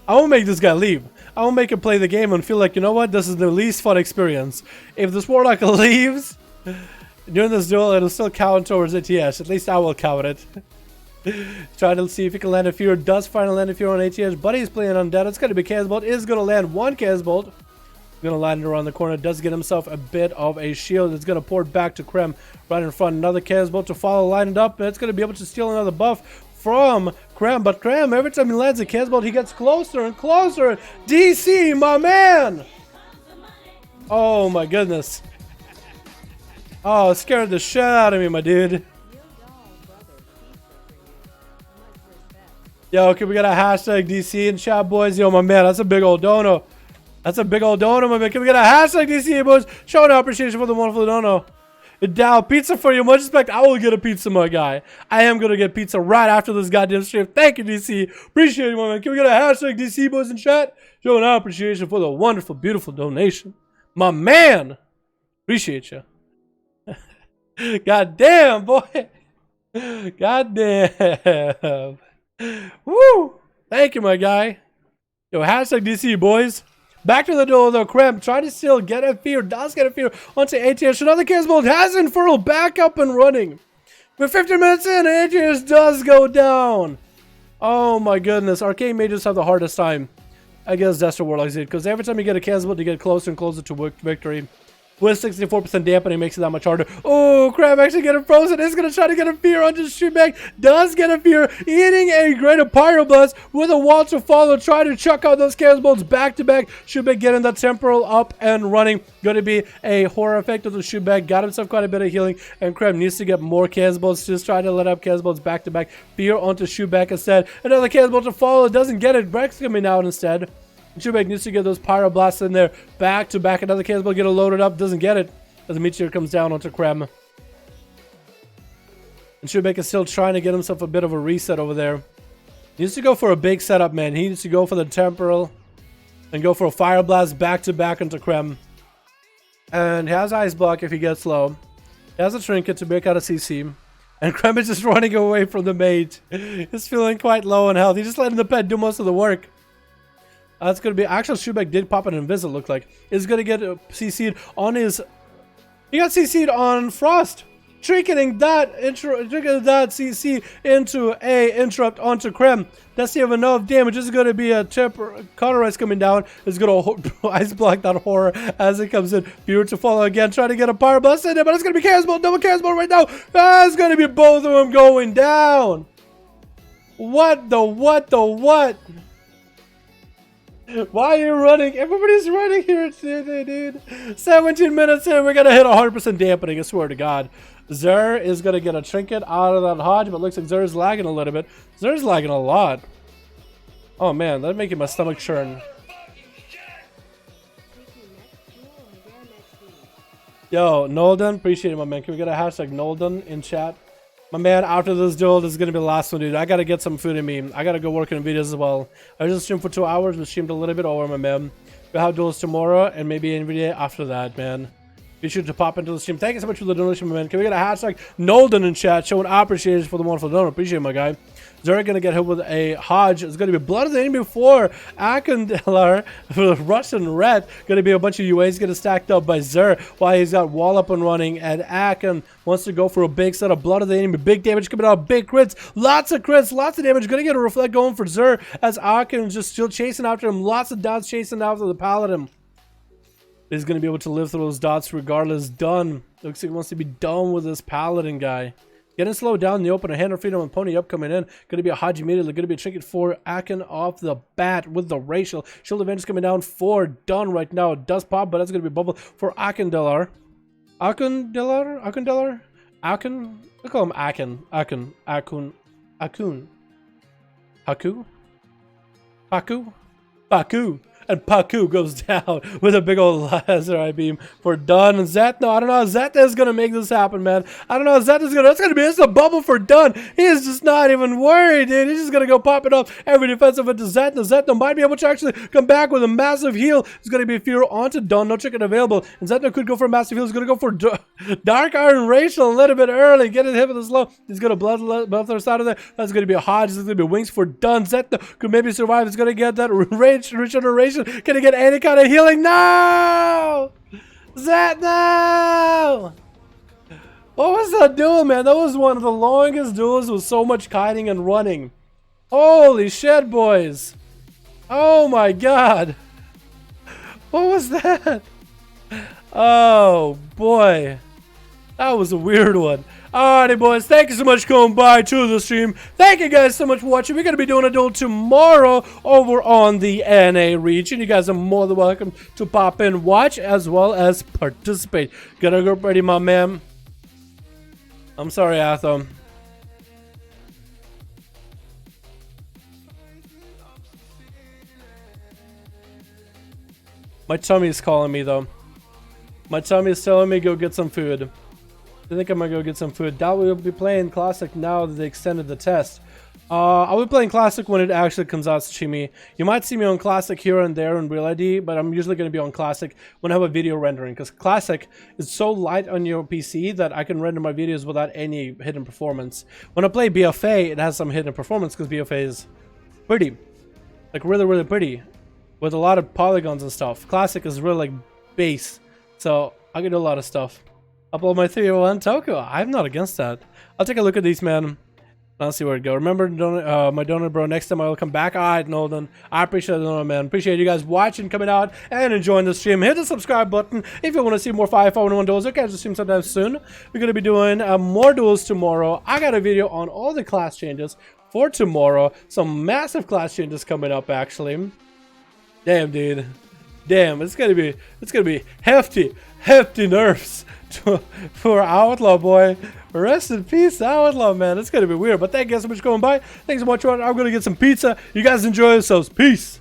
I won't make this guy leave. I won't make him play the game and feel like, you know what? This is the least fun experience. If this Warlock leaves during this duel, it'll still count towards ATS. At least I will count it. Trying to see if he can land a fear. Does finally land a fear on ATS, but he's playing undead. It's going to be Chaos Bolt. Is going to land one Chaos Bolt. Going to land it around the corner. Does get himself a bit of a shield. It's going to pour back to Krem right in front. Another Chaos Bolt to follow, line it up. And it's going to be able to steal another buff from Krem. But Krem, every time he lands a Chaos Bolt, he gets closer and closer. DC, my man! Oh my goodness. Oh, it scared the shit out of me, my dude. Yo, can we get a hashtag DC in chat, boys? Yo, my man, that's a big old dono. That's a big old dono, my man. Can we get a hashtag DC, boys? Showing our appreciation for the wonderful dono. Dow, pizza for you. Much respect. I will get a pizza, my guy. I am going to get pizza right after this goddamn stream. Thank you, DC. Appreciate you, my man. Can we get a hashtag DC, boys, in chat? Showing our appreciation for the wonderful, beautiful donation. My man. Appreciate you. God damn, boy. God damn. Woo! Thank you, my guy. Yo, hashtag DC, boys. Back to the duel, though. Krem trying to still get a fear. Does get a fear onto ATS. Another Chaos Bolt has Infernal back up and running. We're 15 minutes in, and ATS does go down. Oh, my goodness. Arcane Mages have the hardest time against Desert Warlocks, because every time you get a Chaos Bolt, you get closer and closer to victory. With 64% dampening makes it that much harder. Oh, Krem actually getting frozen. Is going to try to get a fear onto Shootback. Does get a fear. Eating a great Pyroblast with a wall to follow. Trying to chuck out those Chaos Bolts back to back. Shootback getting that temporal up and running. Going to be a horror effect of the Shootback. Got himself quite a bit of healing. And Krem needs to get more Chaos Bolts. Just trying to let up Chaos Bolts back to back. Fear onto Shootback instead. Another Chaos Bolt to follow. Doesn't get it. Breck's coming out instead. Shootback needs to get those Pyroblasts in there. Back to back. Another Chaos Bolt get it loaded up. Doesn't get it. As the Meteor comes down onto Krem. And Shootback is still trying to get himself a bit of a reset over there. He needs to go for a big setup, man. He needs to go for the Temporal. And go for a Fire Blast back to back into Krem. And he has Ice Block if he gets low. He has a Trinket to break out a CC. And Krem is just running away from the mate. He's feeling quite low on health. He's just letting the pet do most of the work. That's going to be... Actually, Shootback did pop an Invis, look like. He's going to get CC'd on his... He got CC'd on Frost. Trinketing that CC into a interrupt onto Krem. That's the enough damage. This is going to be a Cauterize coming down. It's going to Ice Block that horror as it comes in. Fear to follow again. Trying to get a Pyroblast in there, but it's going to be Chaos Bolt. Double Chaos Bolt right now. It's going to be both of them going down. What the what? Why are you running? Everybody's running here today, dude. 17 minutes in, we're going to hit 100% dampening, I swear to God. Zer is going to get a Trinket out of that Hodge, but looks like Zer's lagging a little bit. Zer's lagging a lot. Oh, man, that's making my stomach churn. Yo, Nolden, appreciate it, my man. Can we get a hashtag Nolden in chat? My man, after this duel, this is gonna be the last one, dude. I gotta get some food in me. I gotta go work on videos as well. I just streamed for 2 hours, but streamed a little bit over, my man. We'll have duels tomorrow and maybe Nvidia after that, man. Be sure to pop into the stream. Thank you so much for the donation, my man. Can we get a hashtag Nolden in chat showing appreciation for the wonderful donor? Appreciate it, my guy. Zerg gonna get hit with a Hodge. It's gonna be Blood of the Enemy 4. Akendelar, Russian Red. Gonna be a bunch of UAs getting stacked up by Zer while he's got wall up and running. And Aken wants to go for a big set of Blood of the Enemy. Big damage coming out, big crits. Lots of crits, lots of damage. Gonna get a reflect going for Zer as Aken is just still chasing after him. Lots of dots chasing after the Paladin. He's gonna be able to live through those dots regardless. Done. Looks like he wants to be done with this Paladin guy. Getting slowed down in the open. A hand of freedom and pony up coming in. Gonna be a Hodge immediately. Gonna be a trinket for Aken off the bat with the racial. Shield advantage coming down for done right now. It does pop, but that's gonna be a bubble for Akendelar. Akendelar? Aken? We call him Aken. Akun. Paku. And Paku goes down with a big old laser eye beam for Dunn. And Zetno, I don't know how Zetno is going to make this happen, man. I don't know how Zetno's going to... That's going to be just a bubble for Dunn. He is just not even worried, dude. He's just going to go popping up every defensive into Zetno. Zetno might be able to actually come back with a massive heal. It's going to be Fear onto Dunn. No chicken available. And Zetno could go for a massive heal. He's going to go for Dark Iron Racial a little bit early. Get it hit with the slow. He's going to bloodthirst out of there. That's going to be a Hodge. This is going to be Wings for Dunn. Zetno could maybe survive. He's going to get that regeneration. Gonna get any kind of healing. No! Zetno! What was that duel, man? That was one of the longest duels with so much kiting and running. Holy shit, boys. Oh my god. What was that? Oh boy. That was a weird one. Alrighty, boys. Thank you so much for coming by to the stream. Thank you guys so much for watching. We're going to be doing a duel tomorrow over on the NA region. You guys are more than welcome to pop in, watch, as well as participate. Gotta go ready, my man. I'm sorry, Athom. My tummy is calling me, though. My tummy is telling me go get some food. I think I'm gonna go get some food. That will be playing Classic now that they extended the test. I'll be playing Classic when it actually comes out, Sashimi. You might see me on Classic here and there in Real ID, but I'm usually going to be on Classic when I have a video rendering, because Classic is so light on your PC that I can render my videos without any hidden performance. When I play BFA, it has some hidden performance because BFA is pretty. Like really, really pretty. With a lot of polygons and stuff. Classic is really like base. So I can do a lot of stuff. Upload my 301 Toko. I'm not against that. I'll take a look at these, man. I'll see where it go. Remember, my donor bro. Next time I will come back. Alright, Nolden. I appreciate it, man. Appreciate you guys watching, coming out, and enjoying the stream. Hit the subscribe button if you want to see more 5V5 1v1 duels. I'll catch the stream sometime soon. We're going to be doing more duels tomorrow. I got a video on all the class changes for tomorrow. Some massive class changes coming up, actually. Damn, dude. Damn, it's gonna be hefty nerfs for Outlaw, boy. Rest in peace, Outlaw, man. It's gonna be weird, but thank you guys so much for coming by. Thanks so much. I'm gonna get some pizza. You guys enjoy yourselves. Peace.